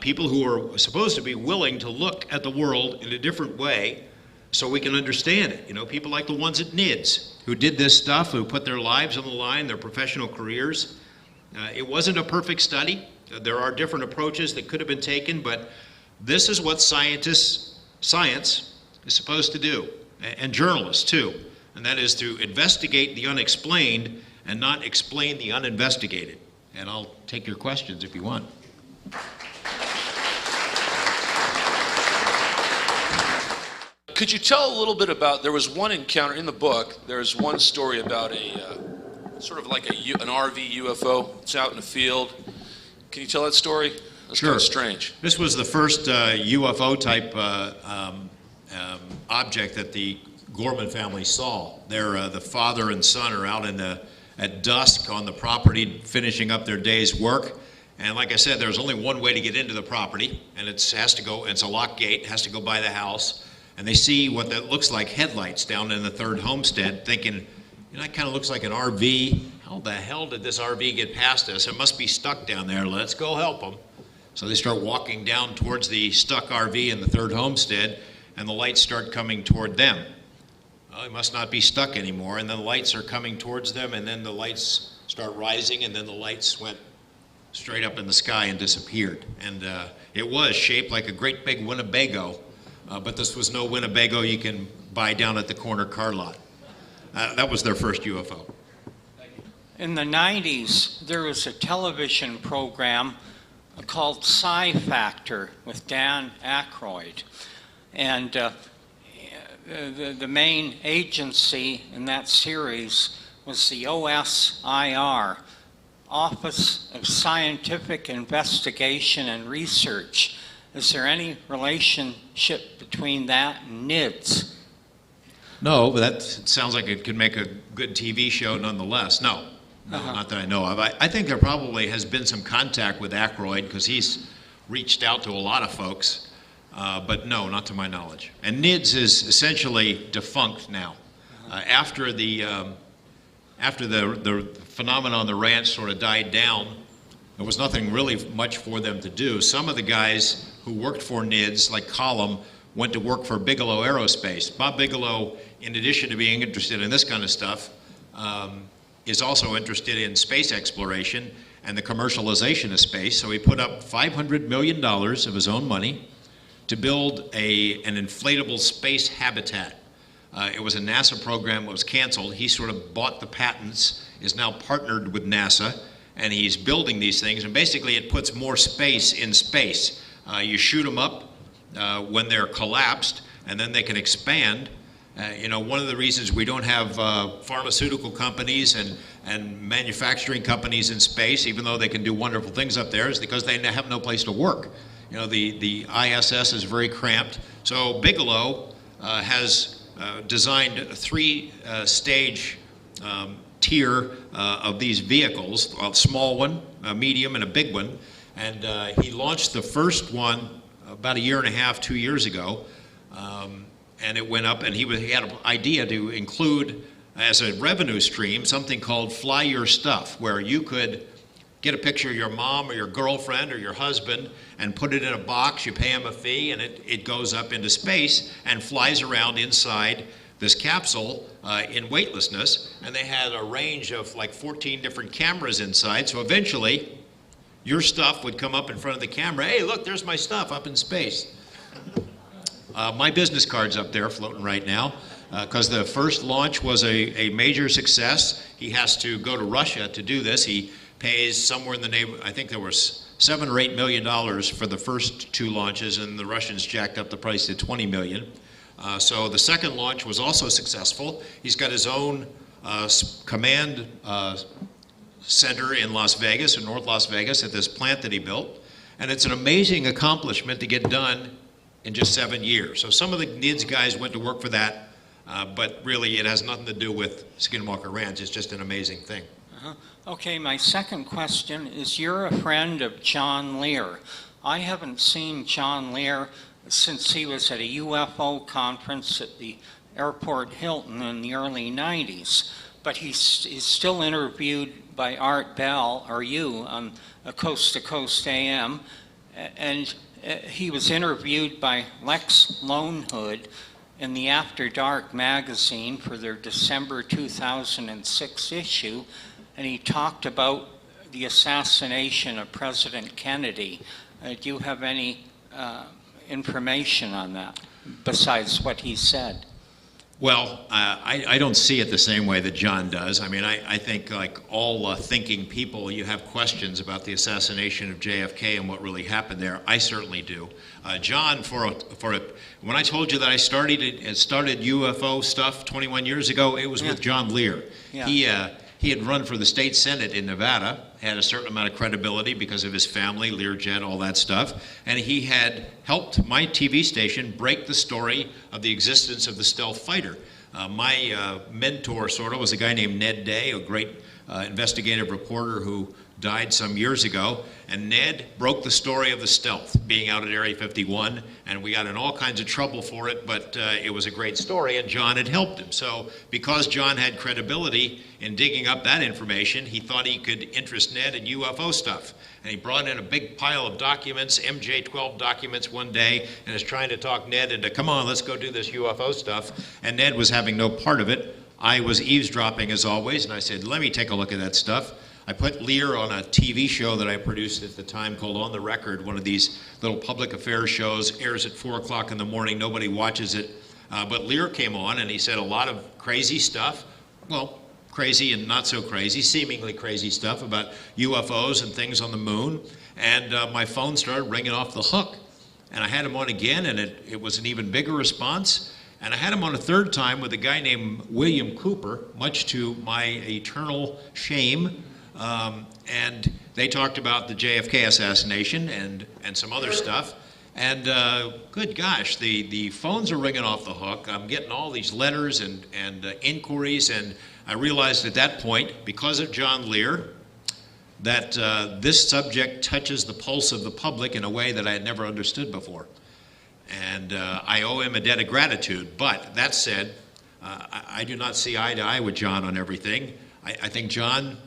People who are supposed to be willing to look at the world in a different way so we can understand it. People like the ones at NIDS who did this stuff, who put their lives on the line, their professional careers. It wasn't a perfect study. There are different approaches that could have been taken, but this is what science is supposed to do, and journalists too, and that is to investigate the unexplained and not explain the uninvestigated. And I'll take your questions if you want. Could you tell a little bit about, there was one encounter in the book, there's one story about a sort of like an RV UFO. It's out in the field. Can you tell that story? That's Sure. Kind of strange. This was the first UFO type object that the Gorman family saw. The father and son are out at dusk on the property finishing up their day's work. And like I said, there's only one way to get into the property, and it's a lock gate, has to go by the house. And they see what that looks like headlights down in the third homestead, thinking, that kind of looks like an RV. How the hell did this RV get past us? It must be stuck down there. Let's go help them. So they start walking down towards the stuck RV in the third homestead, and the lights start coming toward them. Well, it must not be stuck anymore, and then the lights are coming towards them, and then the lights start rising, and then the lights went straight up in the sky and disappeared. And it was shaped like a great big Winnebago, but this was no Winnebago you can buy down at the corner car lot. That was their first UFO. In the 90s, there was a television program called Psi Factor with Dan Aykroyd. And the main agency in that series was the OSIR, Office of Scientific Investigation and Research. Is there any relationship between that and NIDS? No, but that sounds like it could make a good TV show nonetheless. No, not that I know of. I think there probably has been some contact with Aykroyd because he's reached out to a lot of folks, but no, not to my knowledge. And NIDS is essentially defunct now. After the phenomenon on the ranch sort of died down, there was nothing really much for them to do. Some of the guys who worked for NIDS, like Column, went to work for Bigelow Aerospace. Bob Bigelow, in addition to being interested in this kind of stuff, is also interested in space exploration and the commercialization of space. So he put up $500 million of his own money to build an inflatable space habitat. It was a NASA program that was canceled. He sort of bought the patents, is now partnered with NASA, and he's building these things. And basically it puts more space in space. You shoot them up when they're collapsed, and then they can expand. You know, one of the reasons we don't have pharmaceutical companies and manufacturing companies in space, even though they can do wonderful things up there, is because they have no place to work. You know, the ISS is very cramped. So Bigelow has designed a three-stage tier of these vehicles, a small one, a medium, and a big one. And he launched the first one about 1.5 years, 2 years ago. And it went up, and he had an idea to include as a revenue stream something called Fly Your Stuff, where you could get a picture of your mom or your girlfriend or your husband and put it in a box. You pay them a fee, and it goes up into space and flies around inside this capsule in weightlessness. And they had a range of like 14 different cameras inside. So eventually, your stuff would come up in front of the camera. Hey, look, there's my stuff up in space. My business card's up there floating right now because the first launch was a major success. He has to go to Russia to do this. He pays somewhere in the neighborhood, I think there was $7 or $8 million for the first 2 launches, and the Russians jacked up the price to $20 million. So the second launch was also successful. He's got his own command center in Las Vegas, in North Las Vegas, at this plant that he built. And it's an amazing accomplishment to get done in just 7 years. So some of the NIDS guys went to work for that, but really it has nothing to do with Skinwalker Ranch. It's just an amazing thing. Okay, my second question is, you're a friend of John Lear. I haven't seen John Lear since he was at a UFO conference at the Airport Hilton in the early 90s, but he's still interviewed by Art Bell, or you, on Coast to Coast AM, and he was interviewed by Lex Lonehood in the After Dark magazine for their December 2006 issue, and he talked about the assassination of President Kennedy. Do you have any information on that besides what he said? Well, I don't see it the same way that John does. I mean, I think like all thinking people, you have questions about the assassination of JFK and what really happened there. I certainly do. John, when I told you that I started UFO stuff 21 years ago, it was with John Lear. Yeah. He had run for the state senate in Nevada, had a certain amount of credibility because of his family, Learjet, all that stuff, and he had helped my TV station break the story of the existence of the stealth fighter. My mentor, sort of, was a guy named Ned Day, a great investigative reporter who died some years ago, and Ned broke the story of the stealth being out at Area 51, and we got in all kinds of trouble for it, but it was a great story, and John had helped him. So because John had credibility in digging up that information, he thought he could interest Ned in UFO stuff. And he brought in a big pile of documents, MJ-12 documents, one day, and is trying to talk Ned into, come on, let's go do this UFO stuff. And Ned was having no part of it. I was eavesdropping as always, and I said, let me take a look at that stuff. I put Lear on a TV show that I produced at the time called On the Record, one of these little public affairs shows, airs at 4 o'clock in the morning, nobody watches it. But Lear came on and he said a lot of crazy stuff, well, crazy and not so crazy, seemingly crazy stuff about UFOs and things on the moon. And my phone started ringing off the hook. And I had him on again, and it was an even bigger response. And I had him on a third time with a guy named William Cooper, much to my eternal shame. And they talked about the JFK assassination and some other stuff. And good gosh, the phones are ringing off the hook. I'm getting all these letters and inquiries, and I realized at that point, because of John Lear, that this subject touches the pulse of the public in a way that I had never understood before. And I owe him a debt of gratitude. But that said, I do not see eye to eye with John on everything. I think John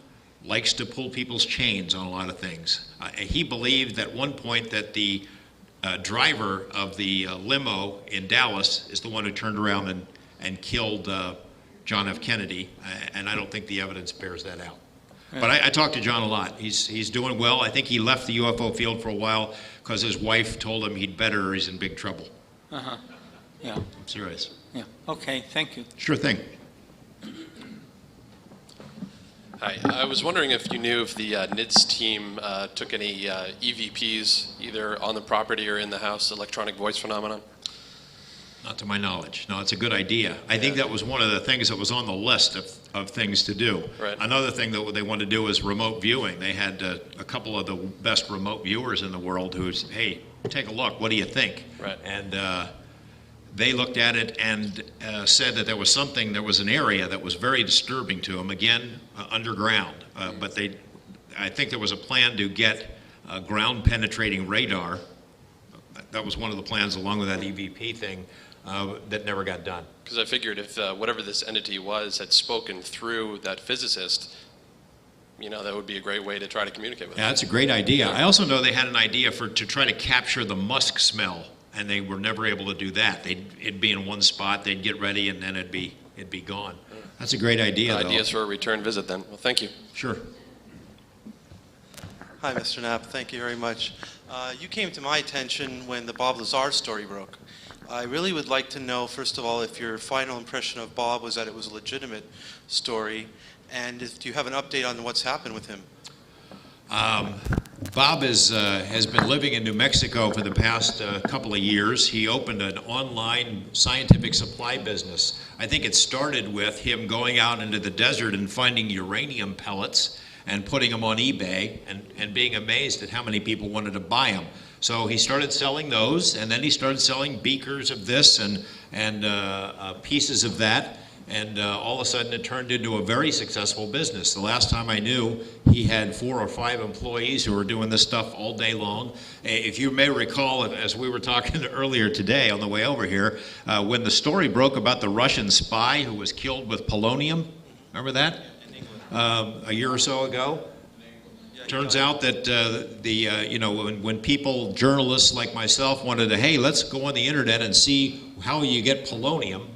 likes to pull people's chains on a lot of things. He believed at one point that the driver of the limo in Dallas is the one who turned around and killed John F. Kennedy, and I don't think the evidence bears that out. But I talked to John a lot. He's doing well. I think he left the UFO field for a while because his wife told him he'd better or he's in big trouble. Uh-huh. Yeah. I'm serious. Yeah. Okay, thank you. Sure thing. Hi. I was wondering if you knew if the NIDS team took any EVPs either on the property or in the house, electronic voice phenomenon? Not to my knowledge. No, it's a good idea. I think that was one of the things that was on the list of things to do. Right. Another thing that they wanted to do is remote viewing. They had a couple of the best remote viewers in the world who said, hey, take a look, what do you think? Right. And they looked at it and said that there was an area that was very disturbing to them, again, underground. But I think there was a plan to get ground penetrating radar. That was one of the plans along with that EVP thing. That never got done. Because I figured if whatever this entity was had spoken through that physicist, that would be a great way to try to communicate with them. Yeah, that's a great idea. I also know they had an idea to try to capture the musk smell, and they were never able to do that. It'd be in one spot, they'd get ready, and then it'd be gone. That's a great idea, though. Ideas for a return visit, then. Well, thank you. Sure. Hi, Mr. Knapp. Thank you very much. You came to my attention when the Bob Lazar story broke. I really would like to know, first of all, if your final impression of Bob was that it was a legitimate story, and do you have an update on what's happened with him? Bob has been living in New Mexico for the past couple of years. He opened an online scientific supply business. I think it started with him going out into the desert and finding uranium pellets and putting them on eBay and being amazed at how many people wanted to buy them. So he started selling those, and then he started selling beakers of this and pieces of that, and all of a sudden it turned into a very successful business. The last time I knew, he had 4 or 5 employees who were doing this stuff all day long. If you may recall, as we were talking earlier today on the way over here, when the story broke about the Russian spy who was killed with polonium, remember that? A year or so ago? Turns out that when people, journalists like myself, wanted to, hey, let's go on the internet and see how you get polonium.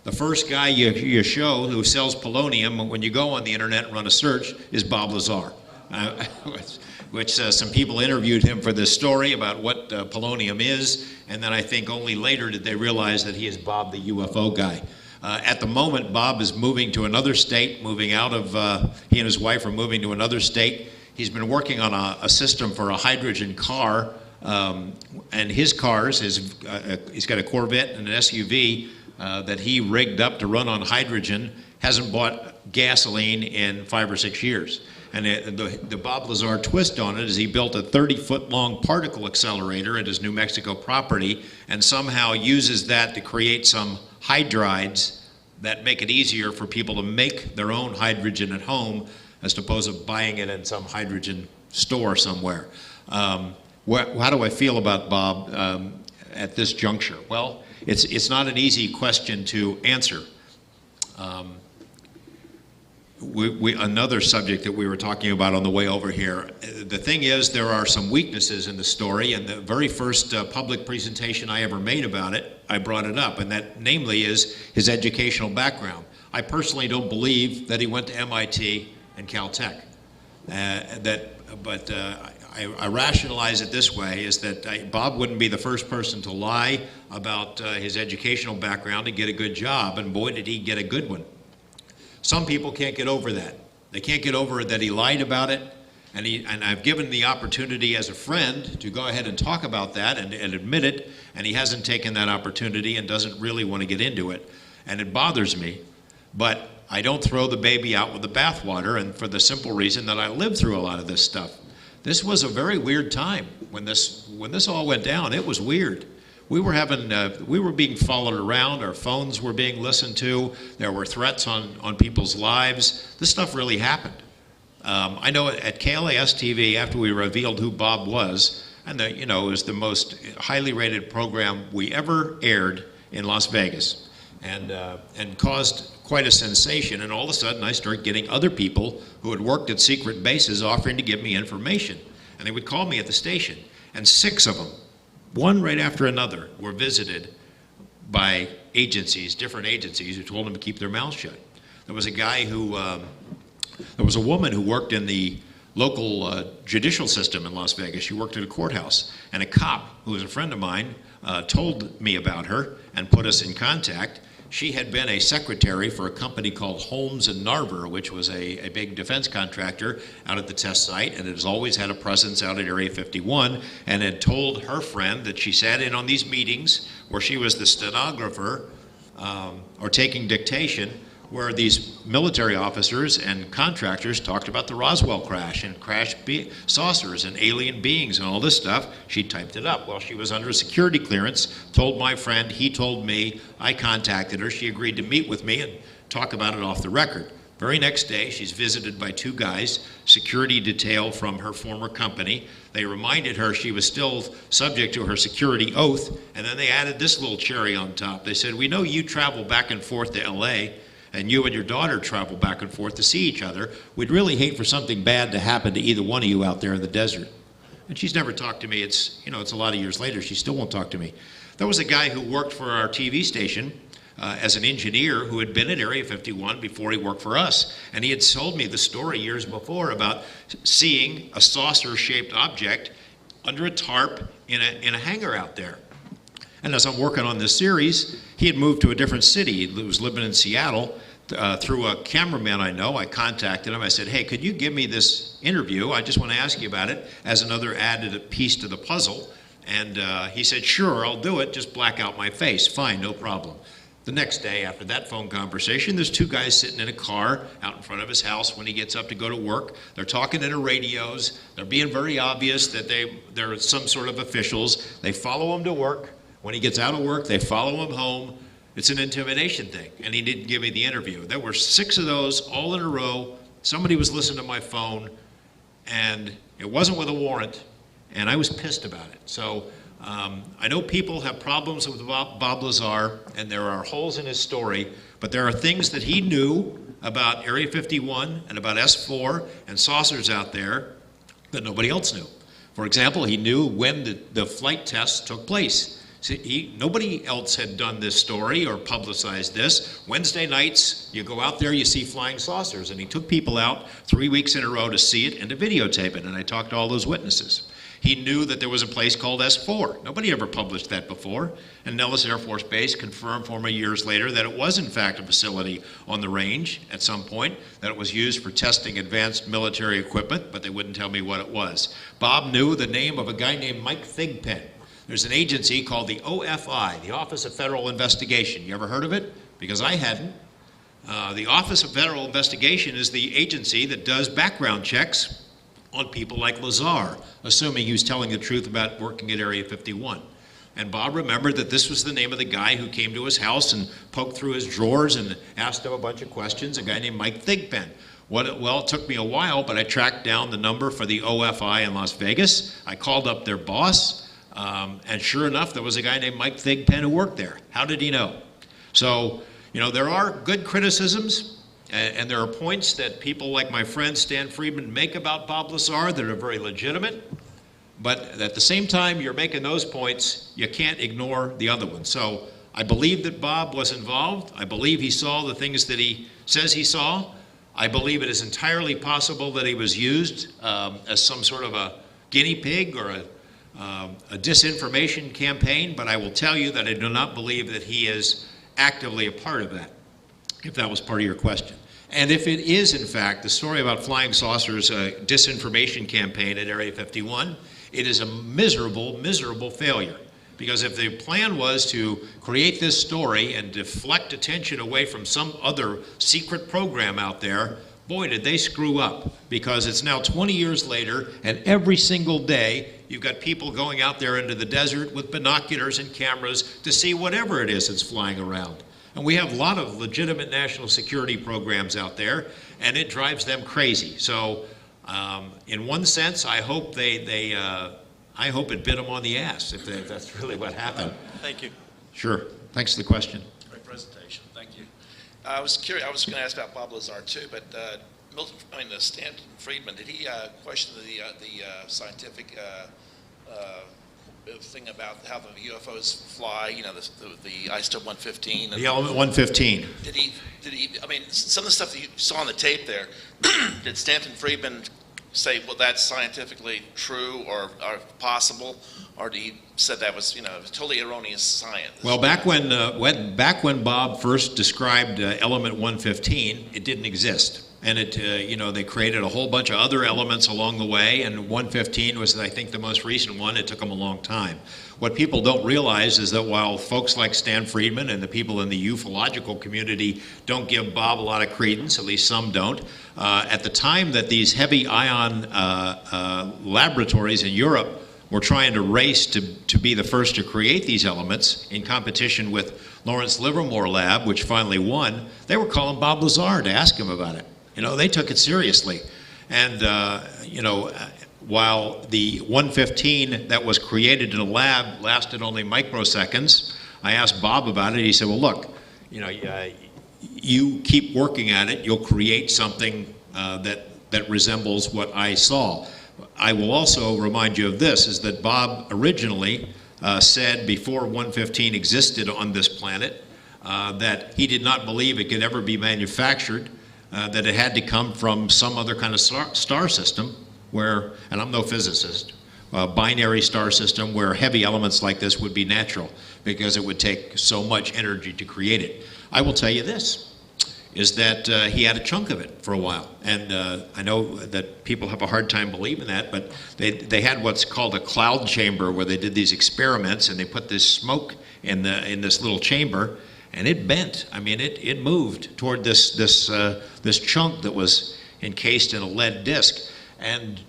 The first guy you show who sells polonium when you go on the internet and run a search is Bob Lazar, which some people interviewed him for this story about what polonium is, and then I think only later did they realize that he is Bob the UFO guy. At the moment, Bob is moving to another state, he and his wife are moving to another state. He's been working on a system for a hydrogen car, and his cars, he's got a Corvette and an SUV that he rigged up to run on hydrogen, hasn't bought gasoline in 5 or 6 years. And the Bob Lazar twist on it is he built a 30-foot long particle accelerator at his New Mexico property and somehow uses that to create some hydrides that make it easier for people to make their own hydrogen at home as opposed to buying it in some hydrogen store somewhere. How do I feel about Bob at this juncture? Well, it's not an easy question to answer. Another subject that we were talking about on the way over here, the thing is there are some weaknesses in the story, and the very first public presentation I ever made about it, I brought it up, and that namely is his educational background. I personally don't believe that he went to MIT and Caltech. But I rationalize it this way, is that Bob wouldn't be the first person to lie about his educational background to get a good job, and boy did he get a good one. Some people can't get over that. They can't get over that he lied about it, and I've given the opportunity as a friend to go ahead and talk about that and admit it, and he hasn't taken that opportunity and doesn't really want to get into it, and it bothers me. But I don't throw the baby out with the bathwater, and for the simple reason that I lived through a lot of this stuff. This was a very weird time when this all went down. It was weird. We were being followed around. Our phones were being listened to. There were threats on people's lives. This stuff really happened. I know at KLAS TV, after we revealed who Bob was, and it was the most highly rated program we ever aired in Las Vegas, and caused quite a sensation. And all of a sudden, I started getting other people who had worked at secret bases offering to give me information, and they would call me at the station, and 6 of them one right after another, were visited by agencies, different agencies, who told them to keep their mouths shut. There was a guy who, there was a woman who worked in the local judicial system in Las Vegas. She worked at a courthouse, and a cop who was a friend of mine told me about her and put us in contact. She had been a secretary for a company called Holmes and Narver, which was a big defense contractor out at the test site, and has always had a presence out at Area 51, and had told her friend that she sat in on these meetings where she was the stenographer or taking dictation, where these military officers and contractors talked about the Roswell crash and saucers and alien beings and all this stuff. She typed it up. Well, she was under security clearance, told my friend, he told me, I contacted her, she agreed to meet with me and talk about it off the record. Very next day, she's visited by two guys, security detail from her former company. They reminded her she was still subject to her security oath, and then they added this little cherry on top. They said, we know you travel back and forth to LA, and you and your daughter travel back and forth to see each other. We'd really hate for something bad to happen to either one of you out there in the desert. And she's never talked to me. It's, you know, it's a lot of years later. She still won't talk to me. There was a guy who worked for our TV station as an engineer who had been at Area 51 before he worked for us. And he had told me the story years before about seeing a saucer-shaped object under a tarp in a hangar out there. And as I'm working on this series, he had moved to a different city. He was living in Seattle. Through a cameraman I know, I contacted him. I said, hey, could you give me this interview? I just want to ask you about it as another added piece to the puzzle. And he said, sure, I'll do it. Just black out my face. Fine, no problem. The next day after that phone conversation, there's two guys sitting in a car out in front of his house when he gets up to go to work. They're talking into radios. They're being very obvious that they're some sort of officials. They follow him to work. When he gets out of work, they follow him home. It's an intimidation thing, and he didn't give me the interview. There were 6 of those all in a row. Somebody was listening to my phone, and it wasn't with a warrant, and I was pissed about it. So I know people have problems with Bob Lazar, and there are holes in his story, but there are things that he knew about Area 51 and about S4 and saucers out there that nobody else knew. For example, he knew when the flight tests took place. See, nobody else had done this story or publicized this. Wednesday nights, you go out there, you see flying saucers. And he took people out 3 weeks in a row to see it and to videotape it. And I talked to all those witnesses. He knew that there was a place called S4. Nobody ever published that before. And Nellis Air Force Base confirmed for me years later that it was in fact a facility on the range at some point, that it was used for testing advanced military equipment, but they wouldn't tell me what it was. Bob knew the name of a guy named Mike Thigpen. There's an agency called the OFI, the Office of Federal Investigation. You ever heard of it? Because I hadn't. The Office of Federal Investigation is the agency that does background checks on people like Lazar, assuming he was telling the truth about working at Area 51. And Bob remembered that this was the name of the guy who came to his house and poked through his drawers and asked him a bunch of questions, a guy named Mike Thigpen. Well, it took me a while, but I tracked down the number for the OFI in Las Vegas. I called up their boss. And sure enough, there was a guy named Mike Thigpen who worked there. How did he know? So, you know, there are good criticisms, and there are points that people like my friend Stan Friedman make about Bob Lazar that are very legitimate. But at the same time you're making those points, you can't ignore the other ones. So I believe that Bob was involved. I believe he saw the things that he says he saw. I believe it is entirely possible that he was used as some sort of a guinea pig or a disinformation campaign, but I will tell you that I do not believe that he is actively a part of that, if that was part of your question. And if it is, in fact, the story about flying saucers, a disinformation campaign at Area 51, it is a miserable, miserable failure. Because if the plan was to create this story and deflect attention away from some other secret program out there, boy, did they screw up, because it's now 20 years later, and every single day, you've got people going out there into the desert with binoculars and cameras to see whatever it is that's flying around. And we have a lot of legitimate national security programs out there, and it drives them crazy. So, in one sense, I hope I hope it bit them on the ass, if that's really what happened. Thank you. Sure. Thanks for the question. Great presentation. Thank you. I was curious. I was going to ask about Bob Lazar too, but Stanton Friedman, did he question the scientific thing about how the UFOs fly, you know, the ISTO 115. The element 115. Did he, I mean, some of the stuff that you saw on the tape there, did Stanton Friedman say, well, that's scientifically true or possible, or did he said that was, you know, totally erroneous science? Well, back when Bob first described element 115, it didn't exist. And it, you know, they created a whole bunch of other elements along the way, and 115 was, I think, the most recent one. It took them a long time. What people don't realize is that while folks like Stan Friedman and the people in the ufological community don't give Bob a lot of credence, at least some don't, at the time that these heavy ion laboratories in Europe were trying to race to be the first to create these elements in competition with Lawrence Livermore Lab, which finally won, they were calling Bob Lazar to ask him about it. You know, they took it seriously. And, you know, while the 115 that was created in a lab lasted only microseconds, I asked Bob about it. He said, well, look, you know, you keep working at it, you'll create something that resembles what I saw. I will also remind you of this, is that Bob originally said before 115 existed on this planet that he did not believe it could ever be manufactured, that it had to come from some other kind of star system where, and I'm no physicist, binary star system where heavy elements like this would be natural because it would take so much energy to create it. I will tell you this, is that he had a chunk of it for a while. And I know that people have a hard time believing that, but they had what's called a cloud chamber where they did these experiments and they put this smoke in this little chamber, and it bent. I mean, it moved toward this chunk that was encased in a lead disc. And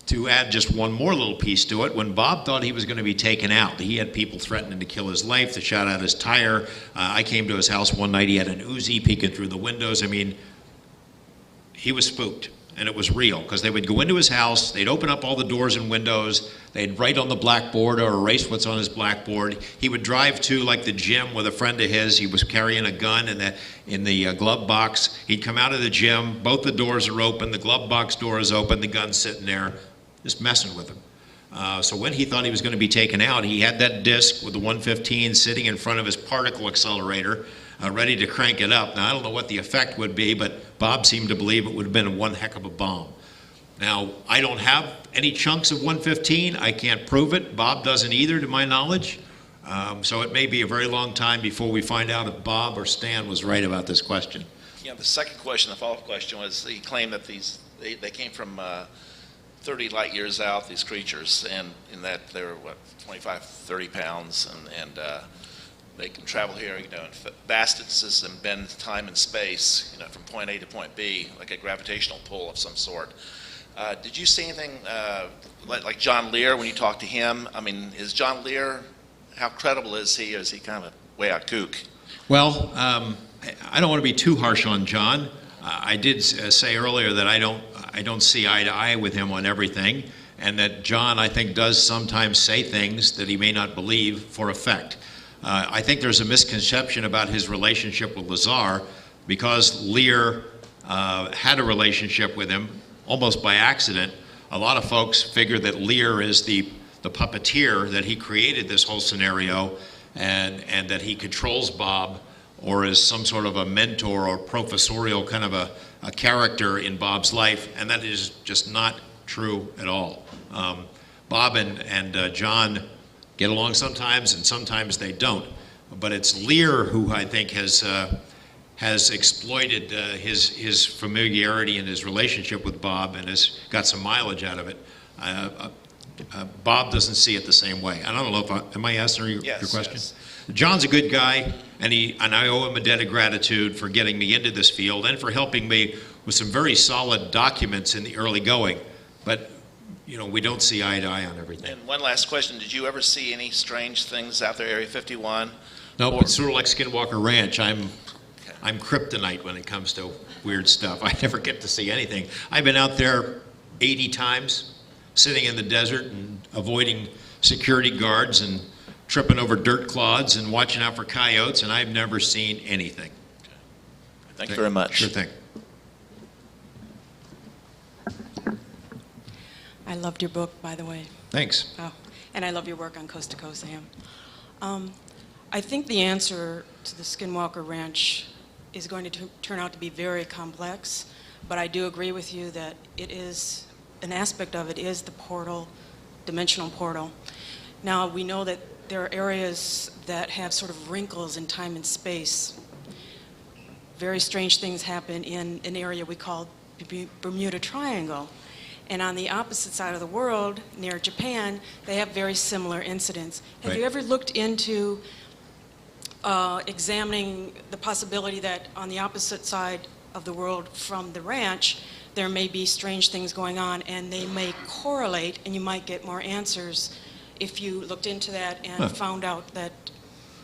to add just one more little piece to it, when Bob thought he was going to be taken out, he had people threatening to kill his life, they shot out his tire. I came to his house one night, he had an Uzi peeking through the windows. I mean, he was spooked, and it was real, because they would go into his house, they'd open up all the doors and windows, they'd write on the blackboard or erase what's on his blackboard. He would drive to, like, the gym with a friend of his. He was carrying a gun in the glove box. He'd come out of the gym, both the doors are open, the glove box door is open, the gun's sitting there, just messing with him. So when he thought he was going to be taken out, he had that disc with the 115 sitting in front of his particle accelerator, ready to crank it up. Now, I don't know what the effect would be, but Bob seemed to believe it would have been one heck of a bomb. Now, I don't have any chunks of 115. I can't prove it. Bob doesn't either, to my knowledge. So it may be a very long time before we find out if Bob or Stan was right about this question. Yeah, the second question, the follow-up question, was he claimed that they came from 30 light years out, these creatures, and in that they were, what, 25, 30 pounds, and they can travel here, you know, in vast distances and bend time and space, you know, from point A to point B, like a gravitational pull of some sort. Did you see anything like John Lear when you talked to him? I mean, is John Lear, how credible is he, or is he kind of a way out kook? Well, I don't want to be too harsh on John. I did say earlier that I don't see eye to eye with him on everything, and that John, I think, does sometimes say things that he may not believe for effect. I think there's a misconception about his relationship with Lazar, because Lear had a relationship with him almost by accident. A lot of folks figure that Lear is the puppeteer, that he created this whole scenario, and that he controls Bob, or is some sort of a mentor or professorial kind of a character in Bob's life, and that is just not true at all. Bob and John get along sometimes, and sometimes they don't. But it's Lear who I think has exploited his familiarity and his relationship with Bob, and has got some mileage out of it. Bob doesn't see it the same way. I don't know if am I answering your question? Yes. John's a good guy, and I owe him a debt of gratitude for getting me into this field and for helping me with some very solid documents in the early going. But, you know, we don't see eye to eye on everything. And one last question, did you ever see any strange things out there, Area 51? No, it's sort of like Skinwalker Ranch. I'm kryptonite when it comes to weird stuff. I never get to see anything. I've been out there 80 times, sitting in the desert and avoiding security guards and tripping over dirt clods and watching out for coyotes, and I've never seen anything. Okay. Thank you very much. Sure thing. I loved your book, by the way. Thanks. Oh, And I love your work on Coast to Coast, Sam. I think the answer to the Skinwalker Ranch is going to turn out to be very complex, but I do agree with you that it is, an aspect of it is the portal, dimensional portal. Now, we know that there are areas that have sort of wrinkles in time and space. Very strange things happen in an area we call Bermuda Triangle. And on the opposite side of the world, near Japan, they have very similar incidents. Have you ever looked into examining the possibility that on the opposite side of the world from the ranch, there may be strange things going on, and they may correlate, and you might get more answers if you looked into that and found out that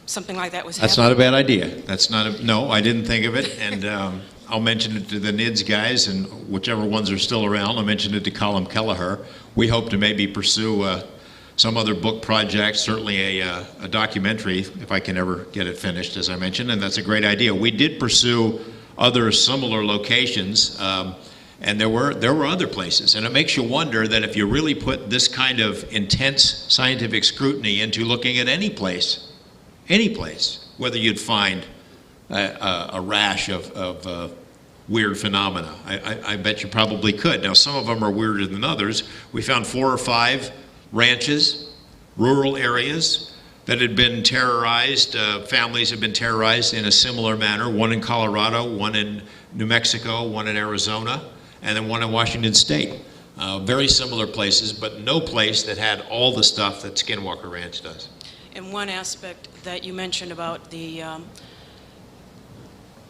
something like that was happening? That's not a bad idea. That's not a, no, I didn't think of it, and I'll mention it to the NIDS guys, and whichever ones are still around, I'll mention it to Colin Kelleher. We hope to maybe pursue some other book project, certainly a documentary, if I can ever get it finished, as I mentioned, and that's a great idea. We did pursue other similar locations, and there were other places, and it makes you wonder that if you really put this kind of intense scientific scrutiny into looking at any place, whether you'd find a rash of weird phenomena. I bet you probably could. Now, some of them are weirder than others. We found 4 or 5 ranches, rural areas that had been terrorized. Families have been terrorized in a similar manner. One in Colorado, one in New Mexico, one in Arizona, and then one in Washington State. Very similar places, but no place that had all the stuff that Skinwalker Ranch does. And one aspect that you mentioned about the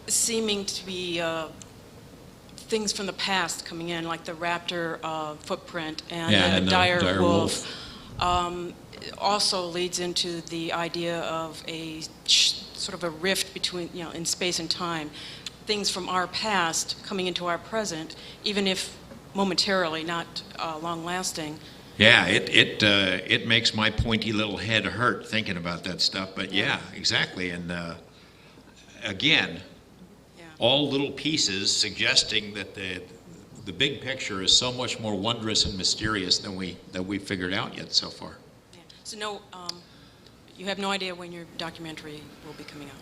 seeming to be things from the past coming in, like the raptor footprint and the dire wolf, also leads into the idea of a sort of a rift between, in space and time. Things from our past coming into our present, even if momentarily, not long-lasting. Yeah, it makes my pointy little head hurt thinking about that stuff, but yeah, exactly. And again, all little pieces suggesting that the big picture is so much more wondrous and mysterious than we've figured out yet so far. Yeah. So no, you have no idea when your documentary will be coming out?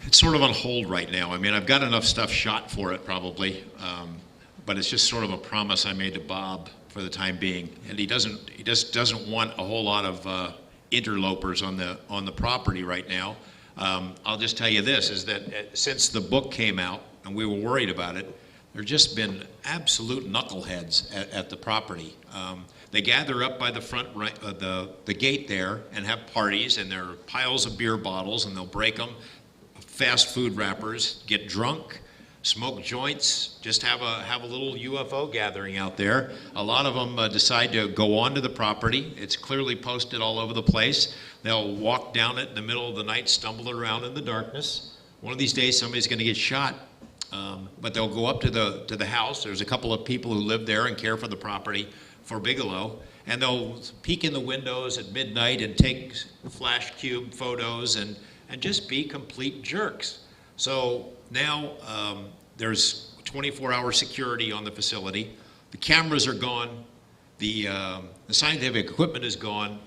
It's sort of on hold right now. I mean, I've got enough stuff shot for it probably, but it's just sort of a promise I made to Bob for the time being, and he just doesn't want a whole lot of interlopers on the property right now. I'll just tell you this, is that since the book came out and we were worried about it, there's just been absolute knuckleheads at the property. They gather up by the front the gate there and have parties, and there are piles of beer bottles, and they'll break them, fast food wrappers, get drunk, smoke joints, just have a little UFO gathering out there. A lot of them decide to go onto the property. It's clearly posted all over the place. They'll walk down it in the middle of the night, stumble around in the darkness. One of these days, somebody's going to get shot. But they'll go up to the house. There's a couple of people who live there and care for the property for Bigelow, and they'll peek in the windows at midnight and take flash cube photos and just be complete jerks. So now there's 24-hour security on the facility. The cameras are gone. The scientific equipment is gone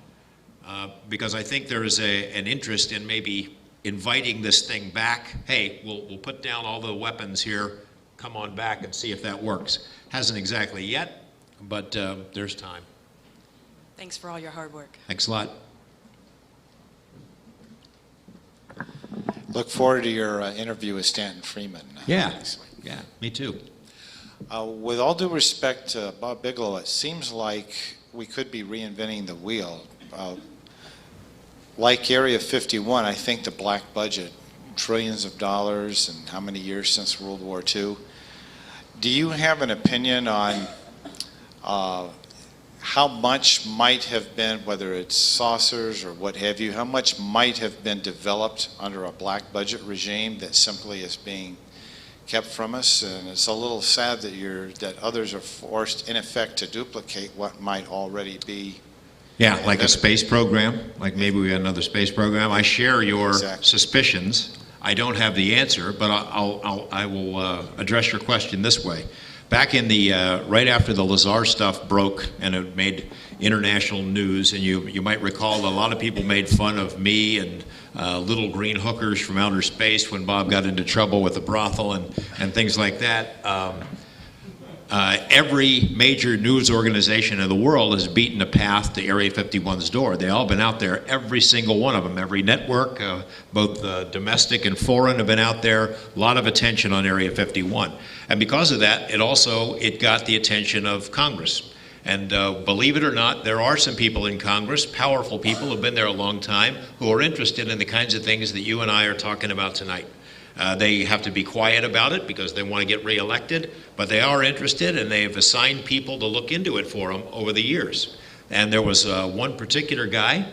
because I think there is an interest in maybe inviting this thing back. Hey, we'll put down all the weapons here. Come on back and see if that works. Hasn't exactly yet, but there's time. Thanks for all your hard work. Thanks a lot. Look forward to your interview with Stanton Freeman. Yeah, me too. With all due respect to Bob Bigelow, it seems like we could be reinventing the wheel. Like Area 51, I think the black budget, trillions of dollars, and how many years since World War II. Do you have an opinion on how much might have been, whether it's saucers or what have you, how much might have been developed under a black budget regime that simply is being kept from us? And it's a little sad that others are forced, in effect, to duplicate what might already be. Yeah, like a space program, like maybe we had another space program. I share your suspicions. I don't have the answer, but I will address your question this way. Back in the, right after the Lazar stuff broke and it made international news. And you might recall a lot of people made fun of me and little green hookers from outer space when Bob got into trouble with the brothel and things like that. Every major news organization in the world has beaten a path to Area 51's door. They've all been out there, every single one of them. Every network, both domestic and foreign, have been out there. A lot of attention on Area 51. And because of that, it got the attention of Congress. And believe it or not, there are some people in Congress, powerful people who have been there a long time, who are interested in the kinds of things that you and I are talking about tonight. They have to be quiet about it because they want to get reelected, but they are interested, and they've assigned people to look into it for them over the years. And there was one particular guy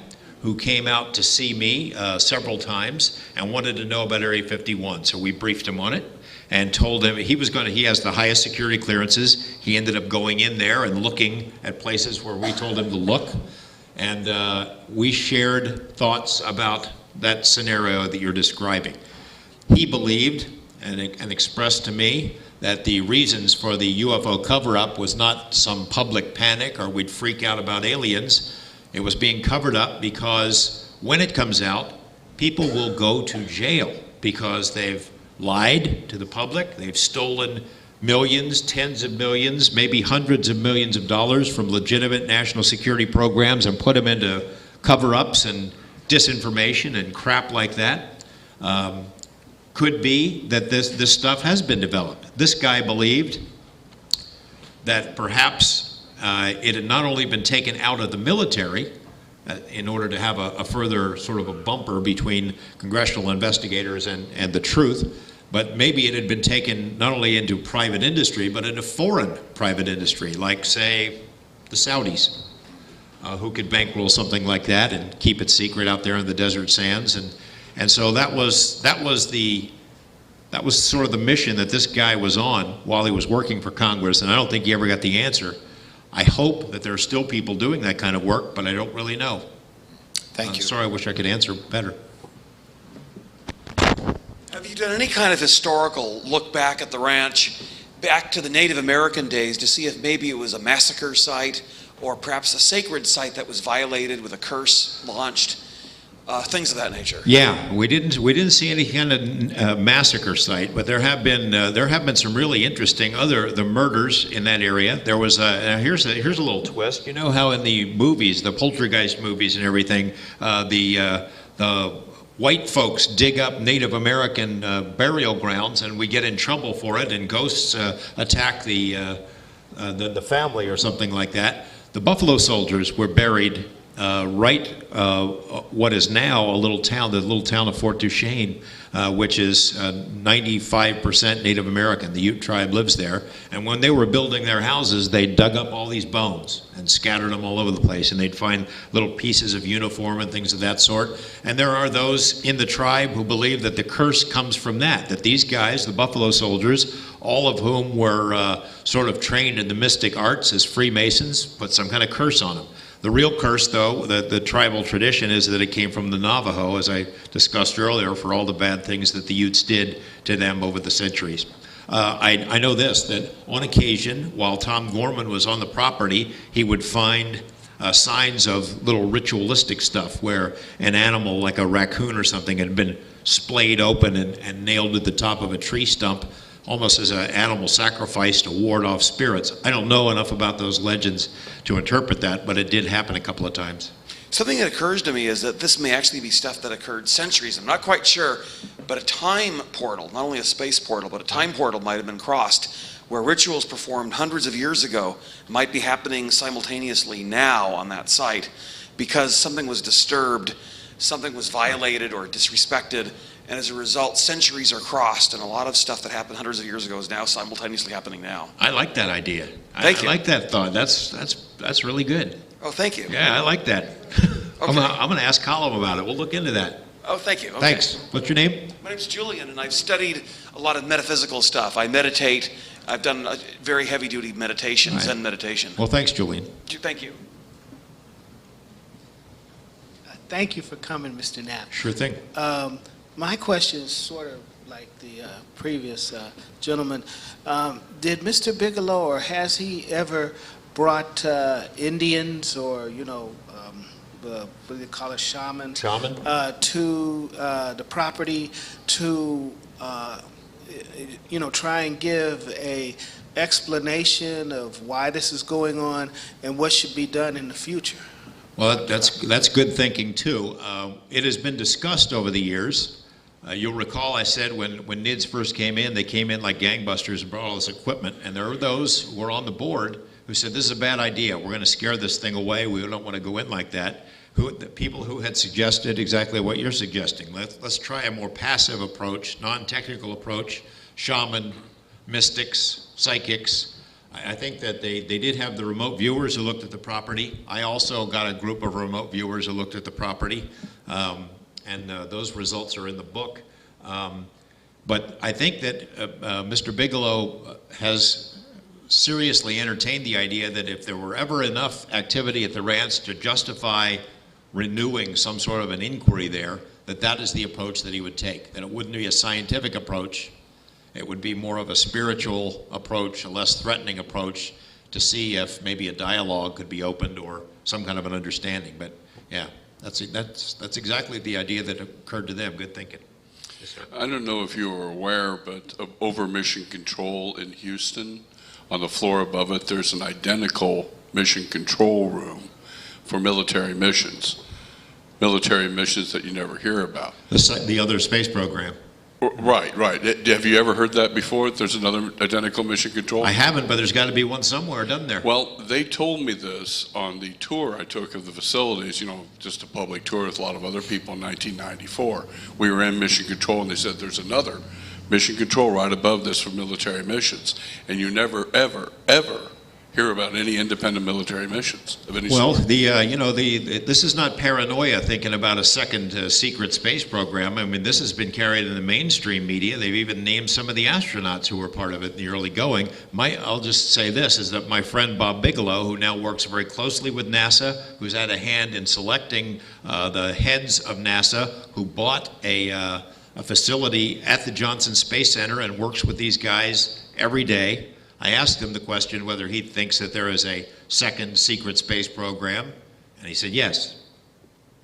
who came out to see me several times and wanted to know about Area 51. So we briefed him on it and told him he has the highest security clearances. He ended up going in there and looking at places where we told him to look. And we shared thoughts about that scenario that you're describing. He believed and expressed to me that the reasons for the UFO cover-up was not some public panic or we'd freak out about aliens. It was being covered up because when it comes out, people will go to jail because they've lied to the public, they've stolen millions, tens of millions, maybe hundreds of millions of dollars from legitimate national security programs and put them into cover-ups and disinformation and crap like that. Could be that this stuff has been developed. This guy believed that perhaps it had not only been taken out of the military in order to have a further sort of a bumper between congressional investigators and the truth, but maybe it had been taken not only into private industry, but into foreign private industry, like, say, the Saudis, who could bankroll something like that and keep it secret out there in the desert sands. And so that was sort of the mission that this guy was on while he was working for Congress, and I don't think he ever got the answer. I hope that there are still people doing that kind of work, but I don't really know. Thank you. Sorry, I wish I could answer better. Have you done any kind of historical look back at the ranch, back to the Native American days, to see if maybe it was a massacre site or perhaps a sacred site that was violated with a curse launched? Things of that nature. Yeah, we didn't see any kind of massacre site, but there have been some really interesting the murders in that area. There was here's a little twist. You know how in the movies, the poltergeist movies and everything, the white folks dig up Native American burial grounds, and we get in trouble for it, and ghosts attack the family or something like that. The Buffalo Soldiers were buried what is now the little town of Fort Duchesne, which is 95% Native American. The Ute tribe lives there. And when they were building their houses, they dug up all these bones and scattered them all over the place. And they'd find little pieces of uniform and things of that sort. And there are those in the tribe who believe that the curse comes from that these guys, the Buffalo Soldiers, all of whom were sort of trained in the mystic arts as Freemasons, put some kind of curse on them. The real curse, though, the tribal tradition is that it came from the Navajo, as I discussed earlier, for all the bad things that the Utes did to them over the centuries. I know this, that on occasion, while Tom Gorman was on the property, he would find signs of little ritualistic stuff where an animal, like a raccoon or something, had been splayed open and nailed to the top of a tree stump, almost as an animal sacrifice to ward off spirits. I don't know enough about those legends to interpret that, but it did happen a couple of times. Something that occurs to me is that this may actually be stuff that occurred centuries. I'm not quite sure, but a time portal, not only a space portal, but a time portal might have been crossed, where rituals performed hundreds of years ago might be happening simultaneously now on that site because something was disturbed, something was violated or disrespected, and as a result, centuries are crossed, and a lot of stuff that happened hundreds of years ago is now simultaneously happening now. I like that idea. Thank you. I like that thought. That's really good. Oh, thank you. Yeah, I like that. Okay. I'm going to ask Colum about it. We'll look into that. Oh, thank you. Okay. Thanks. What's your name? My name's Julian, and I've studied a lot of metaphysical stuff. I meditate. I've done very heavy-duty meditation, right. Zen meditation. Well, thanks, Julian. Thank you. Thank you for coming, Mr. Knapp. Sure thing. My question is sort of like the previous gentleman. Did Mr. Bigelow, or has he ever brought Indians or, what do they call it, shaman? Shaman? To the property to, try and give a explanation of why this is going on and what should be done in the future. Well, that's good thinking too. It has been discussed over the years. You'll recall I said when NIDS first came in, they came in like gangbusters and brought all this equipment, and there were those who were on the board who said, this is a bad idea. We're going to scare this thing away. We don't want to go in like that. The people who had suggested exactly what you're suggesting. Let's try a more passive approach, non-technical approach, shaman, mystics, psychics. I think that they did have the remote viewers who looked at the property. I also got a group of remote viewers who looked at the property, and those results are in the book. But I think that Mr. Bigelow has seriously entertained the idea that if there were ever enough activity at the ranch to justify renewing some sort of an inquiry there, that is the approach that he would take, that it wouldn't be a scientific approach. It would be more of a spiritual approach, a less threatening approach, to see if maybe a dialogue could be opened or some kind of an understanding. But yeah, that's exactly the idea that occurred to them. Good thinking. Yes, I don't know if you were aware, but over Mission Control in Houston, on the floor above it, there's an identical mission control room for military missions that you never hear about. The other space program. Right. Have you ever heard that before? There's another identical mission control? I haven't, but there's got to be one somewhere, doesn't there? Well, they told me this on the tour I took of the facilities, just a public tour with a lot of other people in 1994. We were in mission control, and they said there's another mission control right above this for military missions. And you never, ever, ever hear about any independent military missions of any well, sort. This is not paranoia thinking about a second secret space program. I mean, this has been carried in the mainstream media. They've even named some of the astronauts who were part of it in the early going. I'll just say this, is that my friend Bob Bigelow, who now works very closely with NASA, who's had a hand in selecting the heads of NASA, who bought a facility at the Johnson Space Center and works with these guys every day. I asked him the question whether he thinks that there is a second secret space program, and he said yes.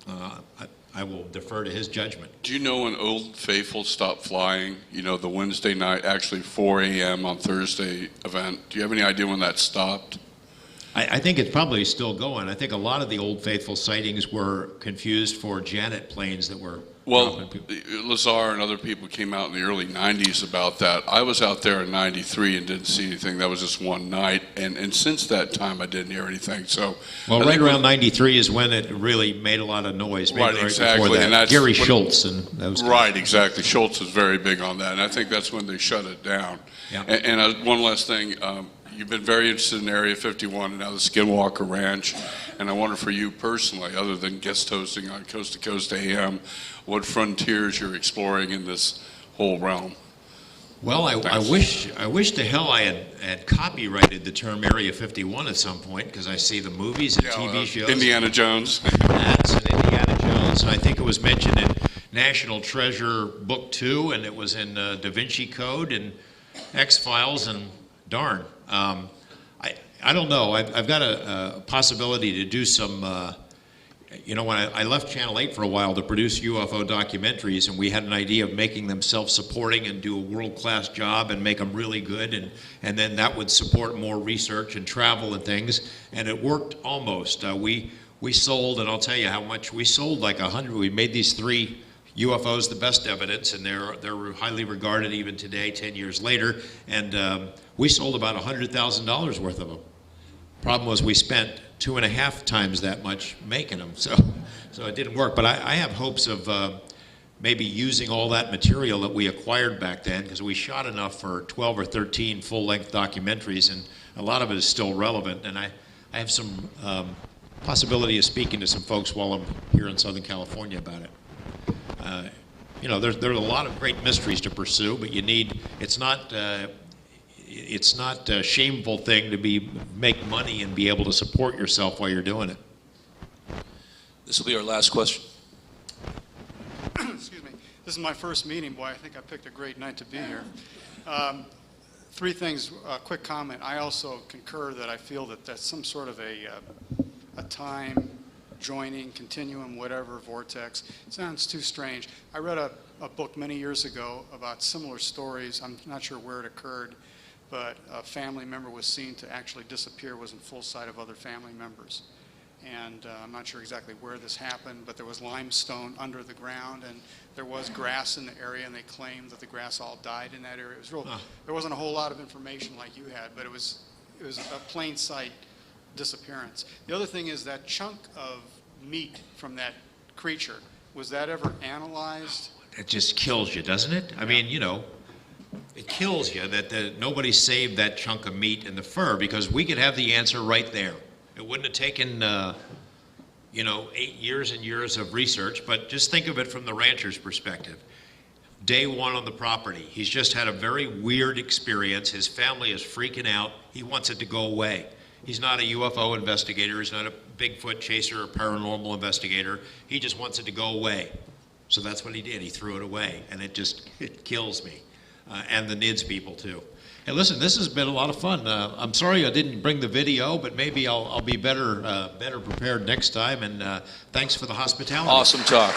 I will defer to his judgment. Do you know when Old Faithful stopped flying? The Wednesday night, actually 4 a.m. on Thursday event. Do you have any idea when that stopped? I think it's probably still going. I think a lot of the Old Faithful sightings were confused for Janet planes that were Well, Lazar and other people came out in the early 90s about that. I was out there in 93 and didn't see anything. That was just one night. And since that time, I didn't hear anything. So, well, right around 93 is when it really made a lot of noise. Right, exactly. Before that. And that's Gary Schultz and those guys. Right, exactly. Schultz was very big on that. And I think that's when they shut it down. Yeah. And one last thing. You've been very interested in Area 51 and now the Skinwalker Ranch. And I wonder for you personally, other than guest hosting on Coast to Coast AM, what frontiers you're exploring in this whole realm? Well, I wish to hell I had copyrighted the term Area 51 at some point, because I see the movies and TV shows. Indiana Jones. That's an Indiana Jones, and I think it was mentioned in National Treasure Book 2, and it was in Da Vinci Code and X-Files, and darn. I don't know. I've got a possibility to do some, when I left Channel 8 for a while to produce UFO documentaries, and we had an idea of making them self-supporting and do a world-class job and make them really good, and then that would support more research and travel and things, and it worked almost. We sold, and I'll tell you how much, we sold like 100. We made these 3 UFOs the best evidence, and they're highly regarded even today, 10 years later, and we sold about $100,000 worth of them. Problem was we spent 2.5 times that much making them, so it didn't work. But I have hopes of maybe using all that material that we acquired back then, because we shot enough for 12 or 13 full-length documentaries, and a lot of it is still relevant. And I have some possibility of speaking to some folks while I'm here in Southern California about it. There's a lot of great mysteries to pursue, but it's not a shameful thing to make money and be able to support yourself while you're doing it. This will be our last question. Excuse me. This is my first meeting. Boy, I think I picked a great night to be here. Three things, quick comment. I also concur that I feel that that's some sort of a time joining, continuum, whatever, vortex. It sounds too strange. I read a book many years ago about similar stories. I'm not sure where it occurred, but a family member was seen to actually disappear, was in full sight of other family members. And I'm not sure exactly where this happened, but there was limestone under the ground, and there was grass in the area, and they claimed that the grass all died in that area. It was real. There wasn't a whole lot of information like you had, but it was a plain sight disappearance. The other thing is that chunk of meat from that creature, was that ever analyzed? It just kills you, doesn't it? I mean, you know, it kills you that nobody saved that chunk of meat and the fur, because we could have the answer right there. It wouldn't have taken, 8 years and years of research, but just think of it from the rancher's perspective. Day one on the property, he's just had a very weird experience. His family is freaking out. He wants it to go away. He's not a UFO investigator. He's not a Bigfoot chaser or paranormal investigator. He just wants it to go away. So that's what he did. He threw it away, and it kills me, and the NIDS people too. Hey, listen, this has been a lot of fun. I'm sorry I didn't bring the video, but maybe I'll be better prepared next time. And thanks for the hospitality. Awesome talk.